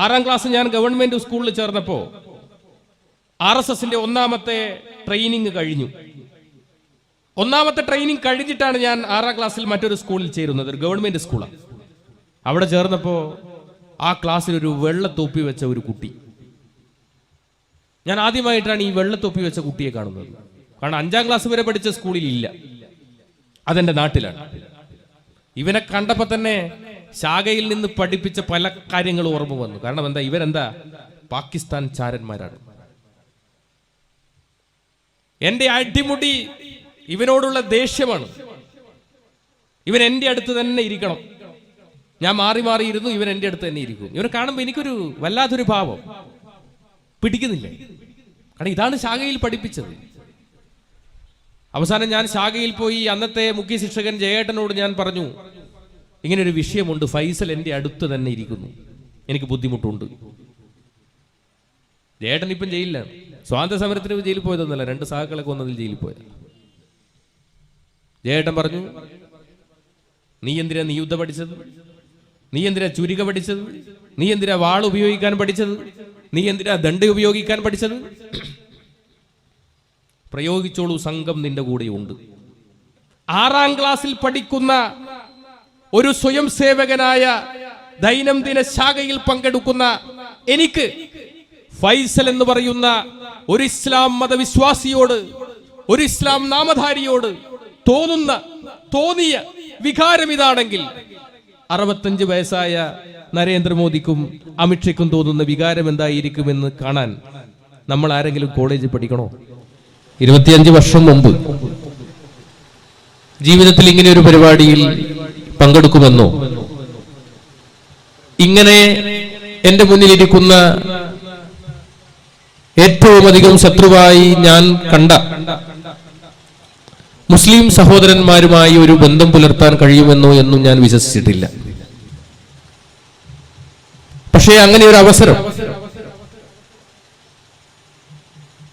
6ാം class ഞാൻ government സ്കൂളിൽ ചേർന്നപ്പോൾ RSSന്റെ ഒന്നാമത്തെ ട്രെയിനിങ് കഴിഞ്ഞു. ഒന്നാമത്തെ ട്രെയിനിങ് കഴിഞ്ഞിട്ടാണ് ഞാൻ 6ാം ക്ലാസ്സിൽ മറ്റൊരു സ്കൂളിൽ ചേരുന്നത്, ഒരു ഗവൺമെന്റ് സ്കൂളാണ്. അവിടെ ചേർന്നപ്പോൾ ആ ക്ലാസ്സിൽ ഒരു വെള്ളത്തൊപ്പി വെച്ച ഒരു കുട്ടി, ഞാൻ ആദ്യമായിട്ടാണ് ഈ വെള്ളത്തൊപ്പി വെച്ച കുട്ടിയെ കാണുന്നത്. കാരണം 5ാം ക്ലാസ് വരെ പഠിച്ച സ്കൂളിൽ ഇല്ല, അതെന്റെ നാട്ടിലാണ്. ഇവനെ കണ്ടപ്പോൾ തന്നെ ശാഖയിൽ നിന്ന് പഠിപ്പിച്ച പല കാര്യങ്ങളും ഓർമ്മ വന്നു. കാരണം എന്താ, ഇവരെന്താ പാകിസ്ഥാൻ ചാരന്മാരാണ്. എന്റെ അടിമുടി ഇവനോടുള്ള ദേഷ്യമാണ്. ഇവൻ എൻ്റെ അടുത്ത് തന്നെ ഇരിക്കണം, ഞാൻ മാറി മാറിയിരുന്നു, ഇവൻ എൻ്റെ അടുത്ത് തന്നെ ഇരിക്കും. ഇവനെ കാണുമ്പോൾ എനിക്കൊരു വല്ലാത്തൊരു ഭാവം, പിടിക്കുന്നില്ല. കാരണം ഇതാണ് ശാഖയിൽ പഠിപ്പിച്ചത്. അവസാനം ഞാൻ ശാഖയിൽ പോയി അന്നത്തെ മുഖ്യ ശിക്ഷകൻ ജയേട്ടനോട് ഞാൻ പറഞ്ഞു, ഇങ്ങനൊരു വിഷയമുണ്ട്, ഫൈസൽ എൻ്റെ അടുത്ത് തന്നെ ഇരിക്കുന്നു, എനിക്ക് ബുദ്ധിമുട്ടുണ്ട്. ജയേട്ടൻ ഇപ്പം ജയിലിലാണ്. സ്വാതന്ത്ര്യ സമരത്തിന് ജയിലിൽ പോയതൊന്നുമല്ല, 2 സഹാക്കളെ കൊന്നതിൽ ജയിലിൽ പോയത്. ജയേട്ടൻ പറഞ്ഞു, നീ എന്തിനാ യുദ്ധ പഠിച്ചത്, നീ എന്തിനാ ചുരിക പഠിച്ചത്, നീ എന്തിനാ വാൾ ഉപയോഗിക്കാൻ പഠിച്ചത്, നീ എന്തിനാ ദണ്ഡ് ഉപയോഗിക്കാൻ പഠിച്ചത്? പ്രയോഗിച്ചോളൂ, സംഘം നിന്റെ കൂടെയുണ്ട്. 6ാം ക്ലാസ്സിൽ പഠിക്കുന്ന ഒരു സ്വയം സേവകനായ ദൈനംദിന ശാഖയിൽ പങ്കെടുക്കുന്ന എനിക്ക് ഫൈസൽ എന്ന് പറയുന്ന ഒരു ഇസ്ലാം മതവിശ്വാസിയോട്, ഒരു ഇസ്ലാം നാമധാരിയോട് തോന്നിയ വികാരം ഇതാണെങ്കിൽ 65 വയസ്സായ നരേന്ദ്രമോദിക്കും അമിത്ഷയ്ക്കും തോന്നുന്ന വികാരം എന്തായിരിക്കുമെന്ന് കാണാൻ നമ്മൾ ആരെങ്കിലും കോളേജിൽ പഠിക്കണോ? 25 വർഷം മുമ്പ് ജീവിതത്തിൽ ഇങ്ങനെ ഒരു പരിപാടിയിൽ പങ്കെടുക്കുമെന്നോ, ഇങ്ങനെ എന്റെ മുന്നിലിരിക്കുന്ന ഏറ്റവും അധികം ശത്രുവായി ഞാൻ കണ്ട മുസ്ലിം സഹോദരന്മാരുമായി ഒരു ബന്ധം പുലർത്താൻ കഴിയുമെന്നോ എന്നും ഞാൻ വിശ്വസിച്ചിട്ടില്ല. പക്ഷേ അങ്ങനെ ഒരു അവസരം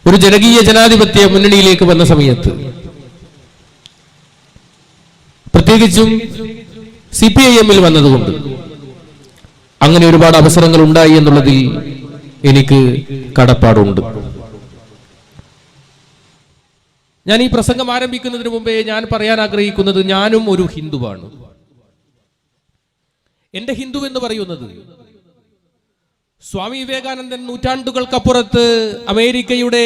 ഒരു ജനകീയ ജനാധിപത്യ മുന്നണിയിലേക്ക് വന്ന സമയത്ത്, പ്രത്യേകിച്ചും CPIM-ൽ വന്നതുകൊണ്ട് അങ്ങനെ ഒരുപാട് അവസരങ്ങൾ ഉണ്ടായി എന്നുള്ളതിൽ എനിക്ക് കടപ്പാടുണ്ട്. ഞാൻ ഈ പ്രസംഗം ആരംഭിക്കുന്നതിന് മുമ്പേ ഞാൻ പറയാൻ ആഗ്രഹിക്കുന്നത്, ഞാനും ഒരു ഹിന്ദുവാണ്. എന്റെ ഹിന്ദു എന്ന് പറയുന്നത് സ്വാമി വിവേകാനന്ദൻ നൂറ്റാണ്ടുകൾക്കപ്പുറത്ത് അമേരിക്കയുടെ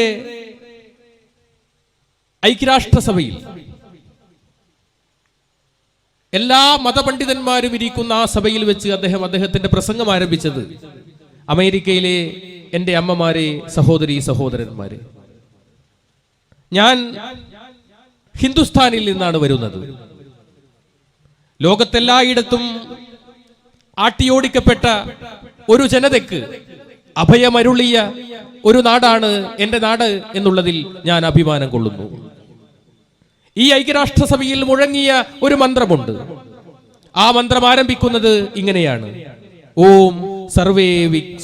ഐക്യരാഷ്ട്രസഭയിൽ എല്ലാ മതപണ്ഡിതന്മാരും ഇരിക്കുന്ന ആ സഭയിൽ വെച്ച് അദ്ദേഹത്തിന്റെ പ്രസംഗം ആരംഭിച്ചത്, അമേരിക്കയിലെ എൻ്റെ അമ്മമാരെ, സഹോദരന്മാരെ, ഞാൻ ഹിന്ദുസ്ഥാനിൽ നിന്നാണ് വരുന്നത്. ലോകത്തെല്ലായിടത്തും ആട്ടിയോടിക്കപ്പെട്ട ഒരു ജനതയ്ക്ക് അഭയമരുളിയ ഒരു നാടാണ് എൻ്റെ നാട് എന്നുള്ളതിൽ ഞാൻ അഭിമാനം കൊള്ളുന്നു. ഈ ഐക്യരാഷ്ട്രസഭയിൽ മുഴങ്ങിയ ഒരു മന്ത്രമുണ്ട്. ആ മന്ത്രം ആരംഭിക്കുന്നത് ഇങ്ങനെയാണ്: ഓം സർവേ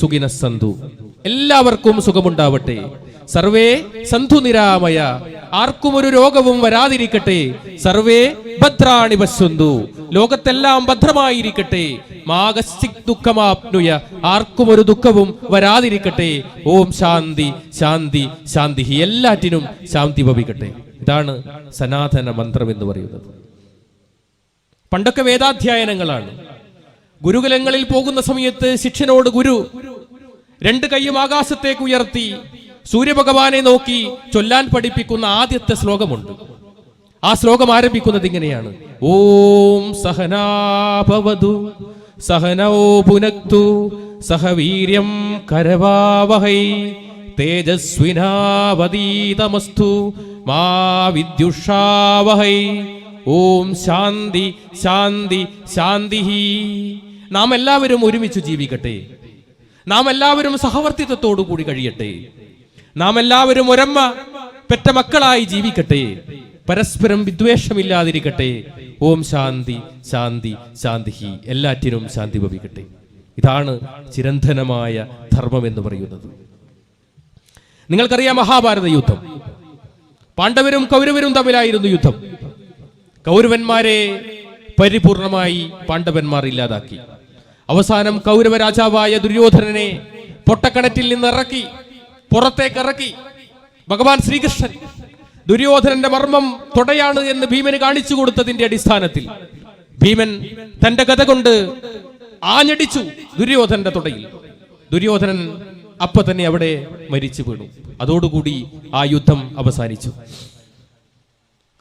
സുഖിന സന്തു, എല്ലാവർക്കും സുഖമുണ്ടാവട്ടെ. സർവേ സന്ധു നിരാമയ, ആർക്കും ഒരു രോഗവും വരാതിരിക്കട്ടെ. സർവേ ഭദ്രാണി പശ്യന്തു, ലോകത്തെല്ലാം ഭദ്രമായിരിക്കട്ടെ. മാഗസ്തിക് ദുഃഖമാപ്നുയ, ആർക്കും ഒരു ദുഃഖവും വരാതിരിക്കട്ടെ. ഓം ശാന്തി ശാന്തി ശാന്തി, എല്ലാറ്റിനും ശാന്തി ഭവിക്കട്ടെ. ഇതാണ് സനാതന മന്ത്രം എന്ന് പറയുന്നത്. പണ്ടൊക്കെ വേദാധ്യായനങ്ങളാണ്. ഗുരുകുലങ്ങളിൽ പോകുന്ന സമയത്ത് ശിഷ്യനോട് ഗുരു 2 കൈയും ആകാശത്തേക്ക് ഉയർത്തി സൂര്യഭഗവാനെ നോക്കി ചൊല്ലാൻ പഠിപ്പിക്കുന്ന ആദ്യത്തെ ശ്ലോകമുണ്ട്. ആ ശ്ലോകം ആരംഭിക്കുന്നത് ഇങ്ങനെയാണ്: ഓം സഹനാഭവതു സഹനോ ഭുനക്തു സഹ വീര്യം കരവാവഹൈ തേജസ്വിനാവതീതമസ്തു മാ വിദ്യുഷാവഹൈ. ഓം ശാന്തി ശാന്തി ശാന്തി. നാം എല്ലാവരും ഒരുമിച്ച് ജീവിക്കട്ടെ. നാം എല്ലാവരും സഹവർത്തിത്വത്തോടു കൂടി കഴിയട്ടെ. നാം എല്ലാവരും ഒരമ്മ പെറ്റ മക്കളായി ജീവിക്കട്ടെ. പരസ്പരം വിദ്വേഷമില്ലാതിരിക്കട്ടെ. ഓം ശാന്തി ശാന്തി ശാന്തി, എല്ലാറ്റിനും ശാന്തി ഭവിക്കട്ടെ. ഇതാണ് ചിരന്തനമായ ധർമ്മം എന്ന് പറയുന്നത്. നിങ്ങൾക്കറിയാം, മഹാഭാരത യുദ്ധം, പാണ്ഡവരും കൗരവരും തമ്മിലായിരുന്നു യുദ്ധം. കൗരവന്മാരെ പരിപൂർണമായി പാണ്ഡവന്മാർ ഇല്ലാതാക്കി. അവസാനം കൗരവ രാജാവായ ദുര്യോധനനെ പൊട്ടക്കിണറ്റിൽ നിന്ന് പുറത്തേക്ക് ഇറക്കി ഭഗവാൻ ശ്രീകൃഷ്ണൻ ദുര്യോധനന്റെ മർമ്മം തൊടയാണ് എന്ന് ഭീമന് കാണിച്ചു കൊടുത്തതിന്റെ അടിസ്ഥാനത്തിൽ ഭീമൻ തന്റെ കഥ കൊണ്ട് ആഞ്ഞടിച്ചു ദുര്യോധനന്റെ തൊടയിൽ. ദുര്യോധനൻ അപ്പൊ തന്നെ അവിടെ മരിച്ചു വീണു. അതോടുകൂടി ആ യുദ്ധം അവസാനിച്ചു.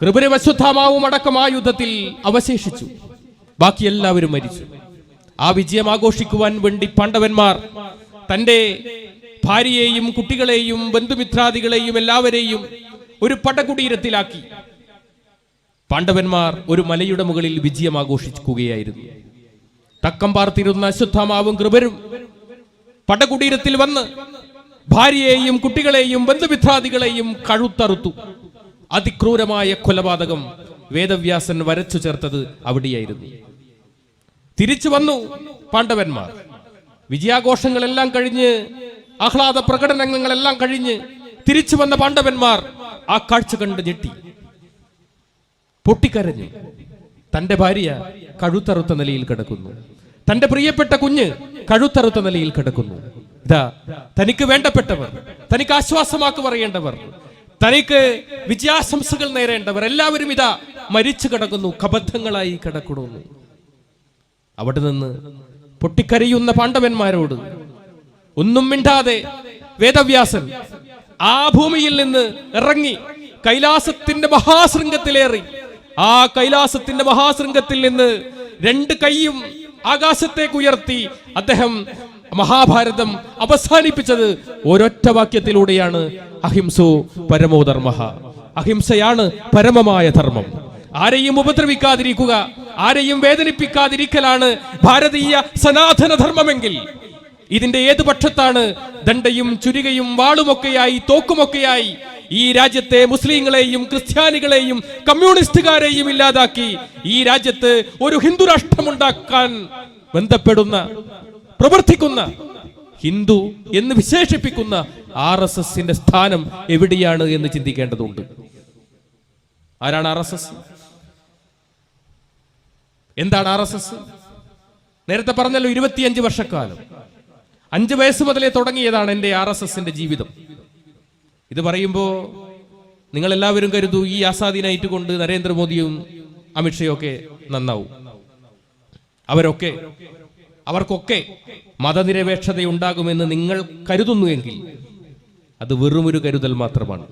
കൃപരും അശ്വത്ഥാമാവും അടക്കം ആ യുദ്ധത്തിൽ അവശേഷിച്ചു. ബാക്കി എല്ലാവരും മരിച്ചു. ആ വിജയം ആഘോഷിക്കുവാൻ വേണ്ടി പാണ്ഡവന്മാർ തന്റെ ഭാര്യയെയും കുട്ടികളെയും ബന്ധുമിത്രാദികളെയും എല്ലാവരെയും ഒരു പടകുടീരത്തിലാക്കി. പാണ്ഡവന്മാർ ഒരു മലയുടെ മുകളിൽ വിജയം ആഘോഷിക്കുകയായിരുന്നു. തക്കം പാർത്തിരുന്ന അശ്വത്ഥാമാവും കൃപരും പടകുടീരത്തിൽ വന്ന് ഭാര്യയെയും കുട്ടികളെയും ബന്ധുമിത്രാദികളെയും കഴുത്തറുത്തു. അതിക്രൂരമായ കൊലപാതകം വേദവ്യാസൻ വരച്ചു ചേർത്തത് അവിടെയായിരുന്നു. തിരിച്ചു വന്നു പാണ്ഡവന്മാർ. വിജയാഘോഷങ്ങളെല്ലാം കഴിഞ്ഞ് ആഹ്ലാദ പ്രകടനങ്ങളെല്ലാം കഴിഞ്ഞ് തിരിച്ചു വന്ന പാണ്ഡവന്മാർ ആ കാഴ്ച കണ്ട് ഞെട്ടി, പൊട്ടിക്കരഞ്ഞു. തന്റെ ഭാര്യ കഴുത്തറുത്ത നിലയിൽ കിടക്കുന്നു. തന്റെ പ്രിയപ്പെട്ട കുഞ്ഞ് കഴുത്തറുത്ത നിലയിൽ കിടക്കുന്നു. ഇതാ തനിക്ക് വേണ്ടപ്പെട്ടവർ, തനിക്ക് ആശ്വാസമാക്കി പറയേണ്ടവർ, തനിക്ക് വിജയാശംസകൾ നേരേണ്ടവർ എല്ലാവരും ഇതാ മരിച്ചു കിടക്കുന്നു, കബദ്ധങ്ങളായി കിടക്കുന്നു. അവിടെ നിന്ന് പൊട്ടിക്കരയുന്ന പാണ്ഡവന്മാരോട് ഒന്നും മിണ്ടാതെ വേദവ്യാസൻ ആ ഭൂമിയിൽ നിന്ന് ഇറങ്ങി കൈലാസത്തിന്റെ മഹാശൃംഗത്തിലേറി. ആ കൈലാസത്തിന്റെ മഹാശൃംഗത്തിൽ നിന്ന് രണ്ട് കൈയും ആകാശത്തേക്ക് ഉയർത്തി അദ്ദേഹം മഹാഭാരതം അവസാനിപ്പിച്ചത് ഒരൊറ്റ വാക്യത്തിലൂടെയാണ്: അഹിംസോ പരമോധർമ്മ. അഹിംസയാണ് പരമമായ ധർമ്മം. ആരെയും ഉപദ്രവിക്കാതിരിക്കുക, ആരെയും വേദനിപ്പിക്കാതിരിക്കലാണ് ഭാരതീയ സനാതന ധർമ്മമെങ്കിൽ ഇതിന്റെ ഏതു പക്ഷത്താണ് ദണ്ഡയും ചുരികയും വാളുമൊക്കെയായി തോക്കുമൊക്കെയായി ഈ രാജ്യത്തെ മുസ്ലിങ്ങളെയും ക്രിസ്ത്യാനികളെയും കമ്മ്യൂണിസ്റ്റുകാരെയും ഇല്ലാതാക്കി ഈ രാജ്യത്ത് ഒരു ഹിന്ദു രാഷ്ട്രമുണ്ടാക്കാൻ ബന്ധപ്പെടുന്ന പ്രവർത്തിക്കുന്ന ഹിന്ദു എന്ന് വിശേഷിപ്പിക്കുന്ന RSSന്റെ സ്ഥാനം എവിടെയാണ് എന്ന് ചിന്തിക്കേണ്ടതുണ്ട്. ആരാണ് RSS? എന്താണ് RSS? നേരത്തെ പറഞ്ഞല്ലോ, 25 വർഷക്കാലം, 5 വയസ്സ് മുതലേ തുടങ്ങിയതാണ് എൻ്റെ RSSന്റെ ജീവിതം. ഇത് പറയുമ്പോൾ നിങ്ങൾ എല്ലാവരും കരുതൂ ഈ ആസാദി നൈറ്റ് കൊണ്ട് നരേന്ദ്രമോദിയും അമിത്ഷയും ഒക്കെ നന്നാവും. അവർക്കൊക്കെ മതനിരപേക്ഷത ഉണ്ടാകുമെന്ന് നിങ്ങൾ കരുതുന്നുവെങ്കിൽ അത് വെറുമൊരു കരുതൽ മാത്രമാണ്.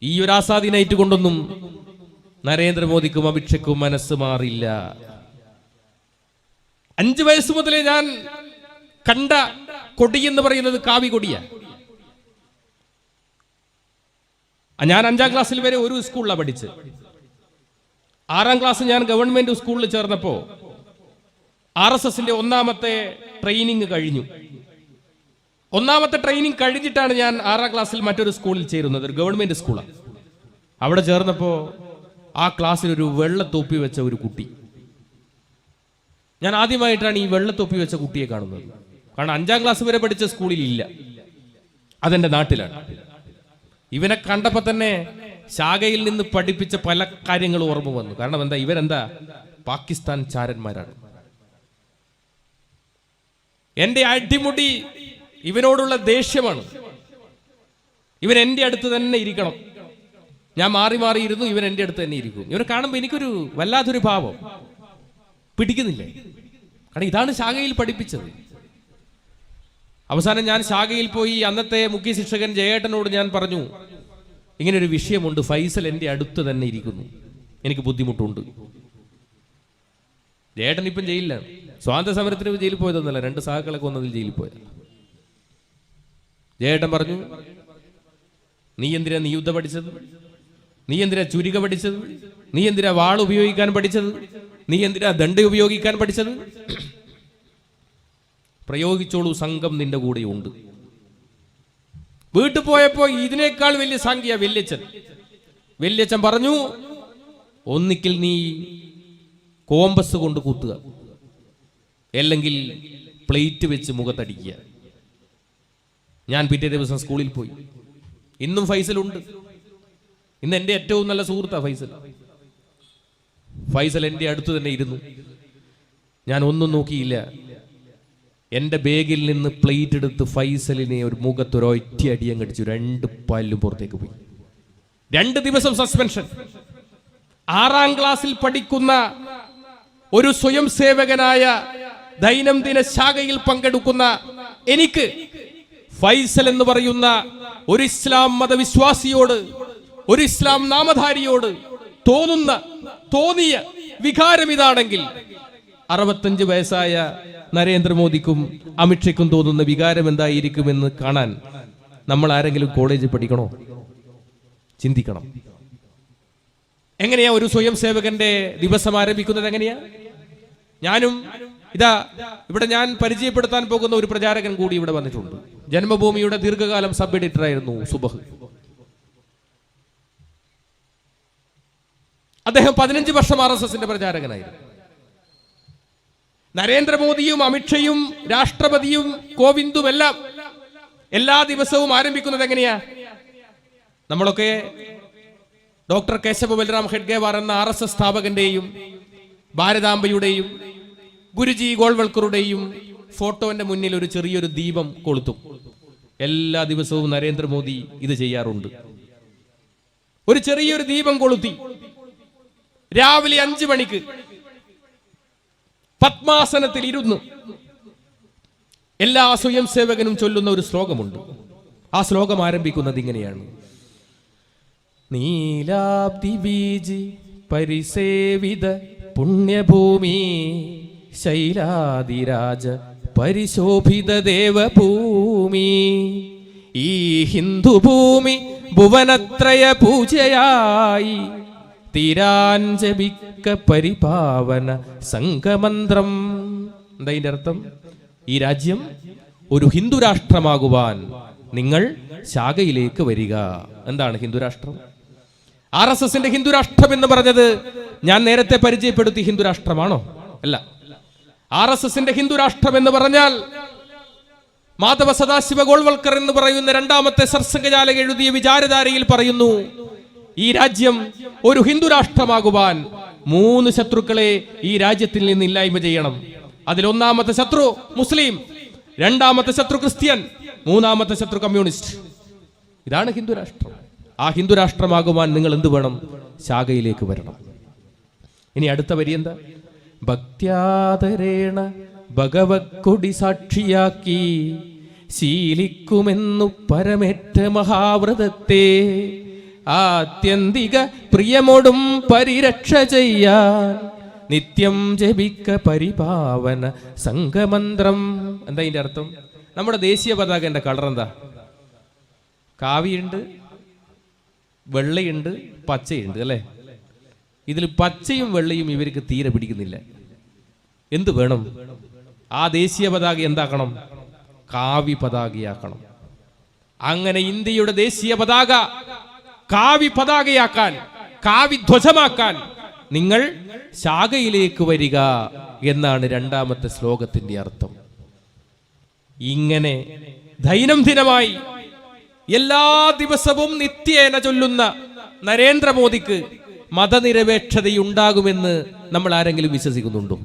ഈ ഒരു ആസാദി നൈറ്റ് കൊണ്ടൊന്നും നരേന്ദ്രമോദിക്കും അമിത്ഷയ്ക്കും മനസ്സ് മാറില്ല. 5 വയസ്സ് മുതലേ ഞാൻ കണ്ട കൊടി എന്ന് പറയുന്നത് കാവി കൊടിയാണ്. ഞാൻ 5ാം ക്ലാസ്സിൽ വരെ ഒരു സ്കൂളിലാണ് പഠിച്ചത്. 6ാം ക്ലാസ് ഞാൻ ഗവൺമെന്റ് സ്കൂളിൽ ചേർന്നപ്പോൾ RSSന്റെ 1ാമത്തെ ട്രെയിനിങ് കഴിഞ്ഞു. 1ാമത്തെ ട്രെയിനിങ് കഴിഞ്ഞിട്ടാണ് ഞാൻ 6ാം ക്ലാസ്സിൽ മറ്റൊരു സ്കൂളിൽ ചേരുന്നത്, ഒരു ഗവൺമെന്റ് സ്കൂളാണ്. അവിടെ ചേർന്നപ്പോൾ ആ ക്ലാസ്സിൽ ഒരു വെള്ളത്തൊപ്പി വെച്ച ഒരു കുട്ടി. ഞാൻ ആദ്യമായിട്ടാണ് ഈ വെള്ളത്തൊപ്പി വെച്ച കുട്ടിയെ കാണുന്നത്. കാരണം 5ാം ക്ലാസ് വരെ പഠിച്ച സ്കൂളിൽ ഇല്ല, അതെന്റെ നാട്ടിലാണ്. ഇവനെ കണ്ടപ്പോൾ തന്നെ ശാഖയിൽ നിന്ന് പഠിപ്പിച്ച പല കാര്യങ്ങളും ഓർമ്മ വന്നു. കാരണം എന്താ, ഇവരെന്താ പാകിസ്ഥാൻ ചാരന്മാരാണ്. എന്റെ അടിമുടി ഇവനോടുള്ള ദേഷ്യമാണ്. ഇവൻ എൻ്റെ അടുത്ത് തന്നെ ഇരിക്കണം. ഞാൻ മാറി മാറിയിരുന്നു, ഇവൻ എൻ്റെ അടുത്ത് തന്നെ ഇരിക്കും. ഇവനെ കാണുമ്പോൾ എനിക്കൊരു വല്ലാത്തൊരു ഭാവം, പിടിക്കുന്നില്ലേ. കാരണം ഇതാണ് ശാഖയിൽ പഠിപ്പിച്ചത്. അവസാനം ഞാൻ ശാഖയിൽ പോയി അന്നത്തെ മുഖ്യ ശിക്ഷകൻ ജയേട്ടനോട് ഞാൻ പറഞ്ഞു, ഇങ്ങനൊരു വിഷയമുണ്ട്, ഫൈസൽ എൻ്റെ അടുത്ത് തന്നെ ഇരിക്കുന്നു, എനിക്ക് ബുദ്ധിമുട്ടുണ്ട്. ജയേട്ടൻ ഇപ്പം ജയിലിലാണ്. സ്വാതന്ത്ര്യ സമരത്തിന് ജയിലിൽ പോയതൊന്നുമല്ല, 2 സഹാക്കളെ കൊന്നതിൽ ജയിലിൽ പോയത്. ജയേട്ടൻ പറഞ്ഞു, നീ എന്തിനാ നിയുദ്ധ പഠിച്ചത്, നീ എന്തിനാ ചുരിക പഠിച്ചത്, നീ എന്തിനാ വാൾ ഉപയോഗിക്കാൻ പഠിച്ചത്, നീ എന്തിനാ ദണ്ഡ ഉപയോഗിക്കാൻ പഠിച്ചത്? പ്രയോഗിച്ചോളൂ, സംഘം നിന്റെ കൂടെയുണ്ട്. വീട്ടിൽ പോയപ്പോ ഇതിനേക്കാൾ വലിയ സംഖ്യ വല്യച്ഛൻ പറഞ്ഞു, ഒന്നിക്കിൽ നീ കോമ്പസ് കൊണ്ട് കുത്തുക, അല്ലെങ്കിൽ പ്ലേറ്റ് വെച്ച് മുഖത്തടിക്കുക. ഞാൻ പിറ്റേ ദിവസം സ്കൂളിൽ പോയി. ഇന്നും ഫൈസലുണ്ട്. ഇന്ന് എൻ്റെ ഏറ്റവും നല്ല സുഹൃത്താ ഫൈസൽ. ഫൈസൽ എൻ്റെ അടുത്ത് തന്നെ ഇരുന്നു. ഞാൻ ഒന്നും നോക്കിയില്ല. എൻ്റെ ബാഗിൽ നിന്ന് പ്ലേറ്റ് എടുത്ത് ഫൈസലിനെ ഒരു മുഖത്തൊരൊറ്റ അടിയം കടിച്ചു. 2 പല്ലും പുറത്തേക്ക് പോയി. 2 ദിവസം സസ്പെൻഷൻ. 6ാം ക്ലാസ്സിൽ പഠിക്കുന്ന ഒരു സ്വയം സേവകനായ ദൈനംദിന ശാഖയിൽ പങ്കെടുക്കുന്ന എനിക്ക് ഫൈസൽ എന്ന് പറയുന്ന ഒരു ഇസ്ലാം മതവിശ്വാസിയോട്, ഒരു ഇസ്ലാം നാമധാരിയോട് തോന്നിയ വികാരം ഇതാണെങ്കിൽ 65 വയസ്സായ നരേന്ദ്രമോദിക്കും അമിത്ഷയ്ക്കും തോന്നുന്ന വികാരം എന്തായിരിക്കുമെന്ന് കാണാൻ നമ്മൾ ആരെങ്കിലും കോളേജിൽ പഠിക്കണോ? ചിന്തിക്കണം. എങ്ങനെയാ ഒരു സ്വയം സേവകന്റെ ദിവസം ആരംഭിക്കുന്നത്? എങ്ങനെയാ? ഞാനും ഇവിടെ ഞാൻ പരിചയപ്പെടുത്താൻ പോകുന്ന ഒരു പ്രചാരകൻ കൂടി ഇവിടെ വന്നിട്ടുണ്ട്. ജന്മഭൂമിയുടെ ദീർഘകാലം സബ് എഡിറ്റർ ആയിരുന്നു സുബഹ്. അദ്ദേഹം 15 വർഷം RSSന്റെ പ്രചാരകനായിരുന്നു. നരേന്ദ്രമോദിയും അമിത്ഷയും രാഷ്ട്രപതിയും കോവിന്ദും എല്ലാം എല്ലാ ദിവസവും ആരംഭിക്കുന്നത് എങ്ങനെയാ? നമ്മളൊക്കെ ഡോക്ടർ കേശവ ബൽറാം ഹെഡ്ഗേവാർ എന്ന RSS സ്ഥാപകന്റെയും ഭാരതാംബയുടെയും ഗുരുജി ഗോൾവൽക്കറുടെയും ഫോട്ടോന്റെ മുന്നിൽ ഒരു ചെറിയൊരു ദീപം കൊളുത്തും. എല്ലാ ദിവസവും നരേന്ദ്രമോദി ഇത് ചെയ്യാറുണ്ട്. ഒരു ചെറിയൊരു ദീപം കൊളുത്തി രാവിലെ 5 മണിക്ക് പത്മാസനത്തിൽ ഇരുന്ന് എല്ലാ സ്വയം സേവകനും ചൊല്ലുന്ന ഒരു ശ്ലോകമുണ്ട്. ആ ശ്ലോകം ആരംഭിക്കുന്നത് ഇങ്ങനെയാണ്: നീലാബ്ദി ബീജി പരിസേവിത പുണ്യഭൂമി ശൈലാദിരാജ പരിശോഭിത ദേവഭൂമി, ഈ ഹിന്ദുഭൂമി ഭുവനത്രയ പൂജയായി തീരാഞ്ജപിക്ക പരിപാവന സംഘമന്ത്രം. എന്താ ഇതിന്റെ അർത്ഥം? ഈ രാജ്യം ഒരു ഹിന്ദു രാഷ്ട്രമാകുവാൻ നിങ്ങൾ ശാഖയിലേക്ക് വരിക. എന്താണ് ഹിന്ദുരാഷ്ട്രം? RSSന്റെ ഹിന്ദുരാഷ്ട്രം എന്ന് പറഞ്ഞത് ഞാൻ നേരത്തെ പരിചയപ്പെടുത്തി ഹിന്ദുരാഷ്ട്രമാണോ? അല്ല. RSSന്റെ ഹിന്ദുരാഷ്ട്രം എന്ന് പറഞ്ഞാൽ മാധവ സദാശിവ ഗോൾവൽക്കർ എന്ന് പറയുന്ന 2ാമത്തെ സർസംഘചാലക എഴുതിയ വിചാരധാരയിൽ പറയുന്നു, ഈ രാജ്യം ഒരു ഹിന്ദുരാഷ്ട്രമാകുവാൻ 3 ശത്രുക്കളെ ഈ രാജ്യത്തിൽ നിന്ന് ഇല്ലായ്മ ചെയ്യണം. അതിൽ 1ാമത്തെ ശത്രു മുസ്ലിം, 2ാമത്തെ ശത്രു ക്രിസ്ത്യൻ, 3ാമത്തെ ശത്രു കമ്മ്യൂണിസ്റ്റ്. ഇതാണ് ഹിന്ദുരാഷ്ട്രം. ആ ഹിന്ദുരാഷ്ട്രമാകുവാൻ നിങ്ങൾ എന്ത് വേണം? ശാഖയിലേക്ക് വരണം. ഇനി അടുത്ത വരി എന്താ? ഭക്ത്യാദരേണ ഭഗവത്കൊടി സാക്ഷിയാക്കി ശീലിക്കുമെന്നു പരമേറ്റ മഹാവ്രതത്തെ ആത്യന്തിക പ്രിയമോടും പരിരക്ഷ ചെയ്യാൻ നിത്യം ജപിക്ക പരിപാവന സംഘമന്ത്രം. എന്താ ഇതിന്റെ അർത്ഥം? നമ്മുടെ ദേശീയ പതാകന്റെ കളർ എന്താ? കാവിയുണ്ട്, വെള്ളയുണ്ട്, പച്ചയുണ്ട് അല്ലേ? ഇതിൽ പച്ചയും വെള്ളയും ഇവർക്ക് തീരെ പിടിക്കുന്നില്ല. എന്ത് വേണം? ആ ദേശീയ പതാക എന്താക്കണം? കാവി പതാകയാക്കണം. അങ്ങനെ ഇന്ത്യയുടെ ദേശീയ പതാക കാവി പതാകയാക്കാൻ, കാവി ധ്വജമാക്കാൻ നിങ്ങൾ ശാഖയിലേക്ക് വരിക എന്നാണ് 2ാമത്തെ ശ്ലോകത്തിന്റെ അർത്ഥം. ഇങ്ങനെ ദൈനംദിനമായി എല്ലാ ദിവസവും നിത്യേന ചൊല്ലുന്ന നരേന്ദ്രമോദിക്ക് മതനിരപേക്ഷതയുണ്ടാകുമെന്ന് നമ്മൾ ആരെങ്കിലും വിശ്വസിക്കുന്നുണ്ടോ?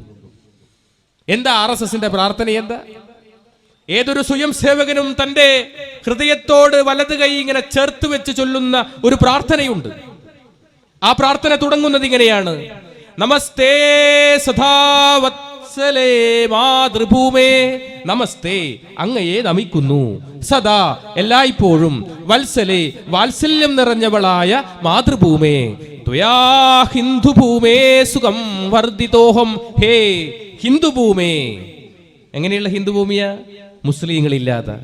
എന്താ RSSന്റെ പ്രാർത്ഥന? എന്താ? ഏതൊരു സ്വയം സേവകനും തന്റെ ഹൃദയത്തോട് വലത് കൈ ഇങ്ങനെ ചേർത്ത് വെച്ച് ചൊല്ലുന്ന ഒരു പ്രാർത്ഥനയുണ്ട്. ആ പ്രാർത്ഥന തുടങ്ങുന്നത് ഇങ്ങനെയാണ്: നമസ്തേ സദാവത്സലേ മാതൃഭൂമേ, നമസ്തേ അങ്ങയെ നമിക്കുന്നു, സദാ എല്ലായ്പ്പോഴും, വത്സലേ വാത്സല്യം നിറഞ്ഞവളായ മാതൃഭൂമേ, ത്വയാ ഹിന്ദുഭൂമേ സുഖം വർദ്ധിതോഹം, ഹേ ഹിന്ദുഭൂമേ. എങ്ങനെയുള്ള ഹിന്ദുഭൂമിയാ? മുസ്ലിങ്ങളില്ലാതെ,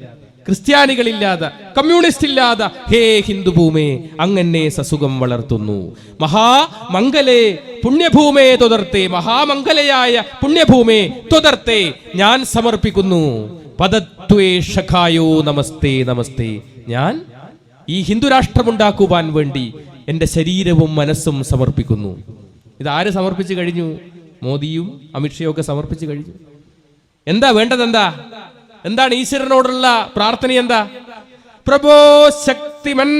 ക്രിസ്ത്യാനികളില്ലാതെ, കമ്മ്യൂണിസ്റ്റ് ഇല്ലാതെ, ഹേ ഹിന്ദുഭൂമേ അങ്ങനെ സസുഖം വളർത്തുന്നു. മഹാമംഗലേ പുണ്യഭൂമേ തൊതർത്തേ, മഹാമംഗലയായ പുണ്യഭൂമേ തൊതർത്തേ ഞാൻ സമർപ്പിക്കുന്നു. പദത്വേ ഷഖായോ നമസ്തേ നമസ്തേ. ഞാൻ ഈ ഹിന്ദുരാഷ്ട്രമുണ്ടാക്കുവാൻ വേണ്ടി എൻ്റെ ശരീരവും മനസ്സും സമർപ്പിക്കുന്നു. ഇതാര് സമർപ്പിച്ചു കഴിഞ്ഞു? മോദിയും അമിത്ഷയും ഒക്കെ സമർപ്പിച്ചു കഴിഞ്ഞു. എന്താ വേണ്ടത്? എന്താണ് ഈശ്വരനോടുള്ള പ്രാർത്ഥന? എന്താ? പ്രഭോ ശക്തിമൻ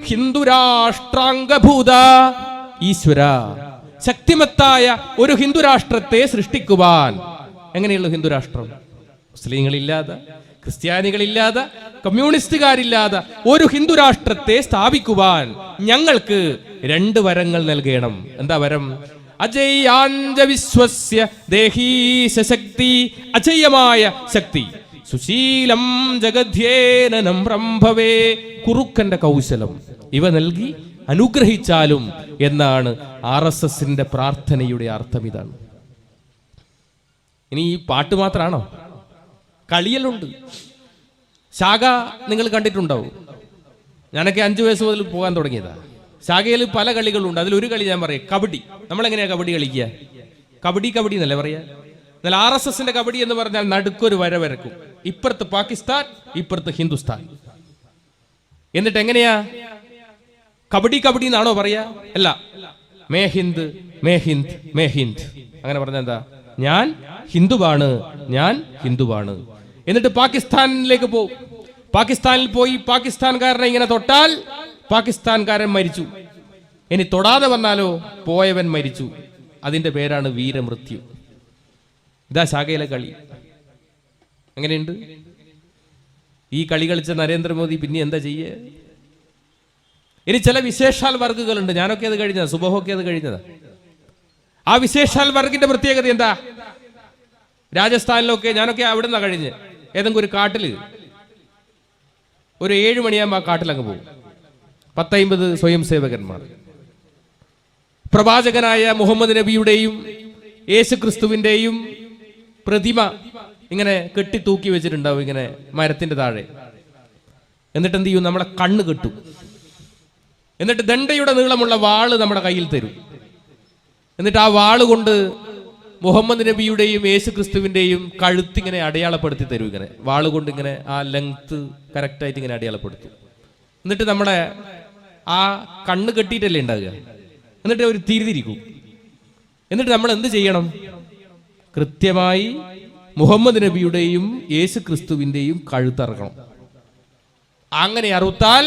ഹിന്ദുരാഷ്ട്രാംഗഭൂത, ഈശ്വര ശക്തിമത്തായ ഒരു ഹിന്ദുരാഷ്ട്രത്തെ സൃഷ്ടിക്കുവാൻ എങ്ങനെയുള്ള ഹിന്ദു രാഷ്ട്രം? മുസ്ലിങ്ങളില്ലാതെ, ക്രിസ്ത്യാനികളില്ലാതെ, കമ്മ്യൂണിസ്റ്റുകാരില്ലാതെ ഒരു ഹിന്ദു രാഷ്ട്രത്തെ സ്ഥാപിക്കുവാൻ ഞങ്ങൾക്ക് 2 വരങ്ങൾ നൽകണം. എന്താ വരം? അജയ്യാഞ്ച വിശ്വസ്യ ദേഹീശ ശക്തി, അജയ്യമായ ശക്തി, സുശീലം ജഗധ്യേനനം ഭവേ, കുറുക്കന്റെ കൗശലം ഇവ നൽകി അനുഗ്രഹിച്ചാലും എന്നാണ് RSSന്റെ പ്രാർത്ഥനയുടെ അർത്ഥം. ഇതാണ്. ഇനി ഈ പാട്ട് മാത്രമാണോ? കളിയലുണ്ട്. ശാഖ നിങ്ങൾ കണ്ടിട്ടുണ്ടാവും. ഞാനൊക്കെ 5 വയസ്സ് മുതൽ പോകാൻ തുടങ്ങിയതാ. ശാഖയിൽ പല കളികളുണ്ട്. അതിലൊരു കളി ഞാൻ പറയാം, കബഡി. നമ്മളെങ്ങനെയാ കബഡി കളിക്കുക? കബഡി എന്നല്ലേ പറയാ? എന്നാൽ RSSന്റെ കബഡി എന്ന് പറഞ്ഞാൽ നടുക്കൊരു വര വരക്കും. ഇപ്പുറത്ത് പാകിസ്ഥാൻ, ഇപ്പുറത്ത് ഹിന്ദുസ്ഥാൻ. എന്നിട്ട് എങ്ങനെയാ? കബഡി എന്നാണോ പറയാ? അല്ല, may Hind may Hind may Hind. അങ്ങനെ പറഞ്ഞാൽ എന്താ? ഞാൻ ഹിന്ദുവാണ്, ഞാൻ ഹിന്ദുവാണ്. എന്നിട്ട് പാകിസ്ഥാനിലേക്ക് പോകും. പാകിസ്ഥാനിൽ പോയി പാകിസ്ഥാൻകാരനെ ഇങ്ങനെ തൊട്ടാൽ പാകിസ്ഥാൻകാരൻ മരിച്ചു. ഇനി തൊടാതെ വന്നാലോ പോയവൻ മരിച്ചു. അതിന്റെ പേരാണ് വീരമൃത്യു. ഇതാ ശാഖയിലെ കളി. എങ്ങനെയുണ്ട്? ഈ കളി കളിച്ച നരേന്ദ്രമോദി പിന്നെ എന്താ ചെയ്യേ? ഇനി ചില വിശേഷാൽ വർഗുകളുണ്ട്. ഞാനൊക്കെ അത് കഴിഞ്ഞതാ, സുബഹൊക്കെ അത് കഴിഞ്ഞതാ. ആ വിശേഷാൽ വർഗിന്റെ പ്രത്യേകത എന്താ? രാജസ്ഥാനിലൊക്കെ ഞാനൊക്കെ അവിടെ നിന്നാ കഴിഞ്ഞ് ഏതെങ്കിലും ഒരു കാട്ടില് ഒരു 7 മണിയാകുമ്പോൾ ആ കാട്ടിലങ്ങ് പോകും. 10-50 സ്വയം സേവകന്മാർ പ്രവാചകനായ മുഹമ്മദ് നബിയുടെയും യേശു ക്രിസ്തുവിന്റെയും പ്രതിമ ഇങ്ങനെ കെട്ടി തൂക്കി വെച്ചിട്ടുണ്ടാവും ഇങ്ങനെ മരത്തിന്റെ താഴെ. എന്നിട്ട് എന്ത് ചെയ്യും? നമ്മളെ കണ്ണ് കെട്ടും. എന്നിട്ട് ദണ്ഡയുടെ നീളമുള്ള വാള് നമ്മുടെ കയ്യിൽ തരും. എന്നിട്ട് ആ വാള് കൊണ്ട് മുഹമ്മദ് നബിയുടെയും യേശു ക്രിസ്തുവിന്റെയും കഴുത്തിങ്ങനെ അടയാളപ്പെടുത്തി തരും. ഇങ്ങനെ വാള് കൊണ്ട് ഇങ്ങനെ ആ ലെങ്ത് കറക്റ്റായിട്ട് ഇങ്ങനെ അടയാളപ്പെടുത്തും. എന്നിട്ട് നമ്മുടെ ആ കണ്ണ് കെട്ടിയിട്ടല്ലേ ഉണ്ടാകുക. എന്നിട്ട് അവർ തിരിതിരിക്കും. എന്നിട്ട് നമ്മൾ എന്ത് ചെയ്യണം? കൃത്യമായി മുഹമ്മദ് നബിയുടെയും യേശു ക്രിസ്തുവിന്റെയും കഴുത്തറക്കണം. അങ്ങനെ അറുത്താൽ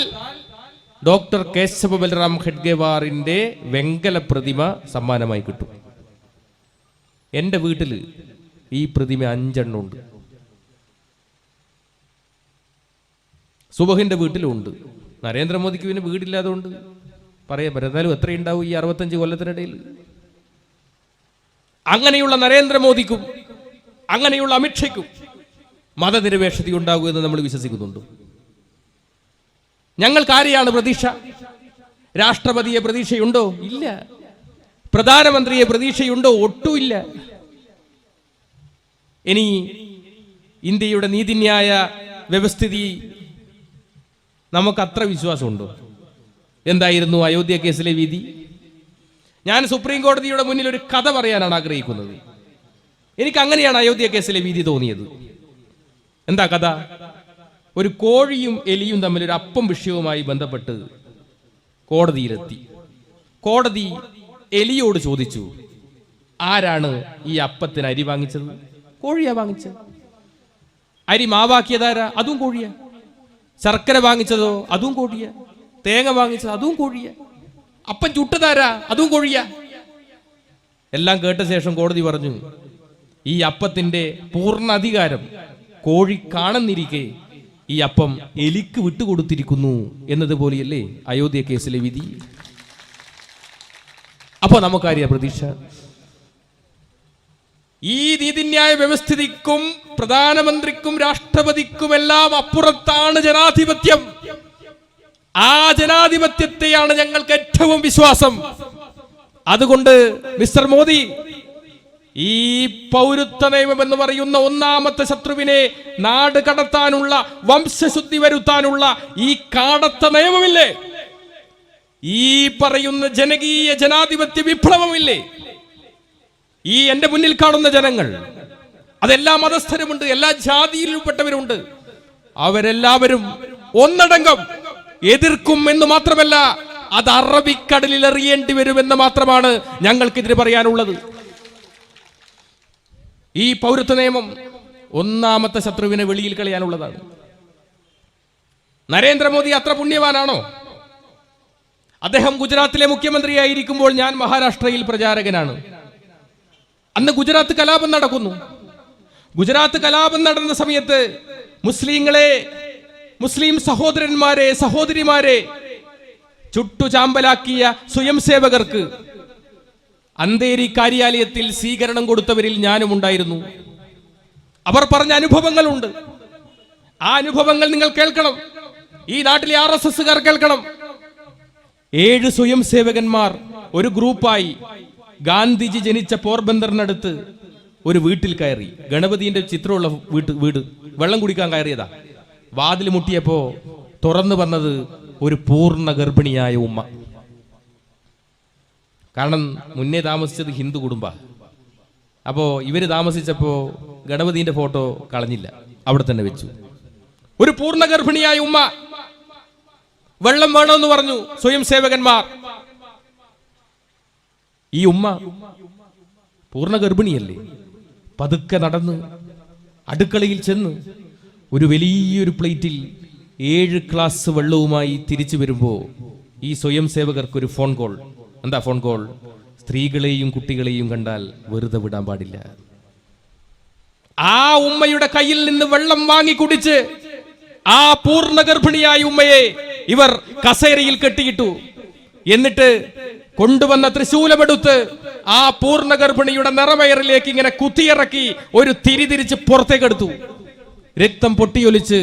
ഡോക്ടർ കേശവ ബൽറാം ഖഡ്ഗേവാറിന്റെ വെങ്കല പ്രതിമ സമ്മാനമായി കിട്ടും. എൻ്റെ വീട്ടിൽ ഈ പ്രതിമ 5 എണ്ണം ഉണ്ട്. സുബഹിന്റെ വീട്ടിലുണ്ട്. നരേന്ദ്രമോദിക്ക് പിന്നെ വീടില്ലാതുകൊണ്ട് പറയാൻ പറ്റും. എന്നാലും എത്രയുണ്ടാവും ഈ 65 കൊല്ലത്തിനിടയിൽ? അങ്ങനെയുള്ള നരേന്ദ്രമോദിക്കും അങ്ങനെയുള്ള അമിത്ഷയ്ക്കും മതനിരപേക്ഷത ഉണ്ടാകും എന്ന് നമ്മൾ വിശ്വസിക്കുന്നുണ്ട്. ഞങ്ങൾക്ക് ആരെയാണ് പ്രതീക്ഷ? രാഷ്ട്രപതിയെ പ്രതീക്ഷയുണ്ടോ? ഇല്ല. പ്രധാനമന്ത്രിയെ പ്രതീക്ഷയുണ്ടോ? ഒട്ടുമില്ല. ഇനി ഇന്ത്യയുടെ നീതിന്യായ വ്യവസ്ഥിതി നമുക്ക് അത്ര വിശ്വാസമുണ്ടോ? എന്തായിരുന്നു അയോധ്യ കേസിലെ വിധി? ഞാൻ സുപ്രീം കോടതിയുടെ മുന്നിൽ ഒരു കഥ പറയാനാണ് ആഗ്രഹിക്കുന്നത്. എനിക്ക് അങ്ങനെയാണ് അയോധ്യ കേസിലെ വിധി തോന്നിയത്. എന്താ കഥ? ഒരു കോഴിയും എലിയും തമ്മിൽ ഒരു അപ്പം വിഷയവുമായി ബന്ധപ്പെട്ട് കോടതിയിലെത്തി. കോടതി എലിയോട് ചോദിച്ചു, ആരാണ് ഈ അപ്പത്തിന് അരി വാങ്ങിച്ചത്? കോഴിയാ വാങ്ങിച്ചത്. അരി മാവാക്കിയതാരാ? അതും കോഴിയാ. ശർക്കര വാങ്ങിച്ചതോ? അതും കോഴിയാ. തേങ്ങ വാങ്ങിച്ചത്? അതും കോഴിയാ. അപ്പം ചുട്ടതാരാ? അതും കോഴിയാ. എല്ലാം കേട്ട ശേഷം കോടതി പറഞ്ഞു, ഈ അപ്പത്തിന്റെ പൂർണ്ണ അധികാരം കോഴി കാണുന്നിരിക്കെ ഈ അപ്പം എലിക്ക് വിട്ടുകൊടുത്തിരിക്കുന്നു എന്നതുപോലെയല്ലേ അയോധ്യ കേസിലെ വിധി? അപ്പൊ നമുക്കറിയാം പ്രതീക്ഷ. ഈ നീതിന്യായ വ്യവസ്ഥിതിക്കും പ്രധാനമന്ത്രിക്കും രാഷ്ട്രപതിക്കുമെല്ലാം അപ്പുറത്താണ് ജനാധിപത്യം. ആ ജനാധിപത്യത്തെയാണ് ഞങ്ങൾക്ക് ഏറ്റവും വിശ്വാസം. അതുകൊണ്ട് മിസ്റ്റർ മോദി, ഈ പൗരത്വ നിയമം എന്ന് പറയുന്ന ഒന്നാമത്തെ ശത്രുവിനെ നാട് കടത്താനുള്ള, വംശശുദ്ധി വരുത്താനുള്ള ഈ കാടത്ത നിയമമില്ലേ, ഈ പറയുന്ന ജനകീയ ജനാധിപത്യ വിപ്ലവമില്ലേ, ഈ എന്റെ മുന്നിൽ കാണുന്ന ജനങ്ങൾ, അതെല്ലാ മതസ്ഥരുമുണ്ട്, എല്ലാ ജാതിയിലുംപ്പെട്ടവരുണ്ട്, അവരെല്ലാവരും ഒന്നടങ്കം എതിർക്കും എന്ന് മാത്രമല്ല, അത് അറബിക്കടലിൽ എറിയേണ്ടി വരുമെന്ന് മാത്രമാണ് ഞങ്ങൾക്കിതിന് പറയാനുള്ളത്. ഈ പൗരത്വ നിയമം ഒന്നാമത്തെ ശത്രുവിനെ വെളിയിൽ കളയാനുള്ളതാണ്. നരേന്ദ്രമോദി അത്ര പുണ്യവാനാണോ? അദ്ദേഹം ഗുജറാത്തിലെ മുഖ്യമന്ത്രിയായിരിക്കുമ്പോൾ ഞാൻ മഹാരാഷ്ട്രയിൽ പ്രചാരകനാണ്. അന്ന് ഗുജറാത്ത് കലാപം നടക്കുന്നു. ഗുജറാത്ത് കലാപം നടന്ന സമയത്ത് മുസ്ലിങ്ങളെ, മുസ്ലിം സഹോദരന്മാരെ, സഹോദരിമാരെ ചുട്ടുചാമ്പലാക്കിയ സ്വയം സേവകർക്ക് അന്തേരി കാര്യാലയത്തിൽ സ്വീകരണം കൊടുത്തവരിൽ ഞാനും ഉണ്ടായിരുന്നു. അവർ പറഞ്ഞ അനുഭവങ്ങളുണ്ട്. ആ അനുഭവങ്ങൾ നിങ്ങൾ കേൾക്കണം. ഈ നാട്ടിലെ RSSകാർ കേൾക്കണം. 7 സ്വയം സേവകന്മാർ ഒരു ഗ്രൂപ്പായി ഗാന്ധിജി ജനിച്ച പോർബന്ദറിനടുത്ത് ഒരു വീട്ടിൽ കയറി. ഗണപതിന്റെ ചിത്രമുള്ള വീട് വെള്ളം കുടിക്കാൻ കയറിയതാ. വാതിൽ മുട്ടിയപ്പോ തുറന്നു വന്നത് ഒരു പൂർണ്ണ ഗർഭിണിയായ ഉമ്മ. കാരണം മുന്നേ താമസിച്ചത് ഹിന്ദു കുടുംബ. അപ്പോ ഇവര് താമസിച്ചപ്പോ ഗണപതിന്റെ ഫോട്ടോ കളഞ്ഞില്ല, അവിടെ തന്നെ വെച്ചു. ഒരു പൂർണ്ണ ഗർഭിണിയായ ഉമ്മ. വെള്ളം വേണമെന്ന് പറഞ്ഞു സ്വയം സേവകന്മാർ. ഈ ഉമ്മ പൂർണ്ണ ഗർഭിണിയല്ലേ, പതുക്കെ നടന്ന് അടുക്കളയിൽ ചെന്ന് ഒരു വലിയൊരു പ്ലേറ്റിൽ 7 ഗ്ലാസ് വെള്ളവുമായി തിരിച്ചു വരുമ്പോ ഈ സ്വയം സേവകർക്ക് ഒരു ഫോൺ കോൾ. എന്താ ഫോൺ കോൾ? സ്ത്രീകളെയും കുട്ടികളെയും കണ്ടാൽ വെറുതെ വിടാൻ പാടില്ല. ആ ഉമ്മയുടെ കയ്യിൽ നിന്ന് വെള്ളം വാങ്ങി കുടിച്ച് ആ പൂർണ്ണ ഗർഭിണിയായ ഉമ്മയെ ഇവർ കസേരയിൽ കെട്ടിയിട്ടു. എന്നിട്ട് കൊണ്ടുവന്ന തൃശൂലമെടുത്ത് ആ പൂർണ്ണ ഗർഭിണിയുടെ നിറവയറിലേക്ക് ഇങ്ങനെ കുത്തിയിറക്കി ഒരു തിരിച്ച് പുറത്തേക്കെടുത്തു. രക്തം പൊട്ടിയൊലിച്ച്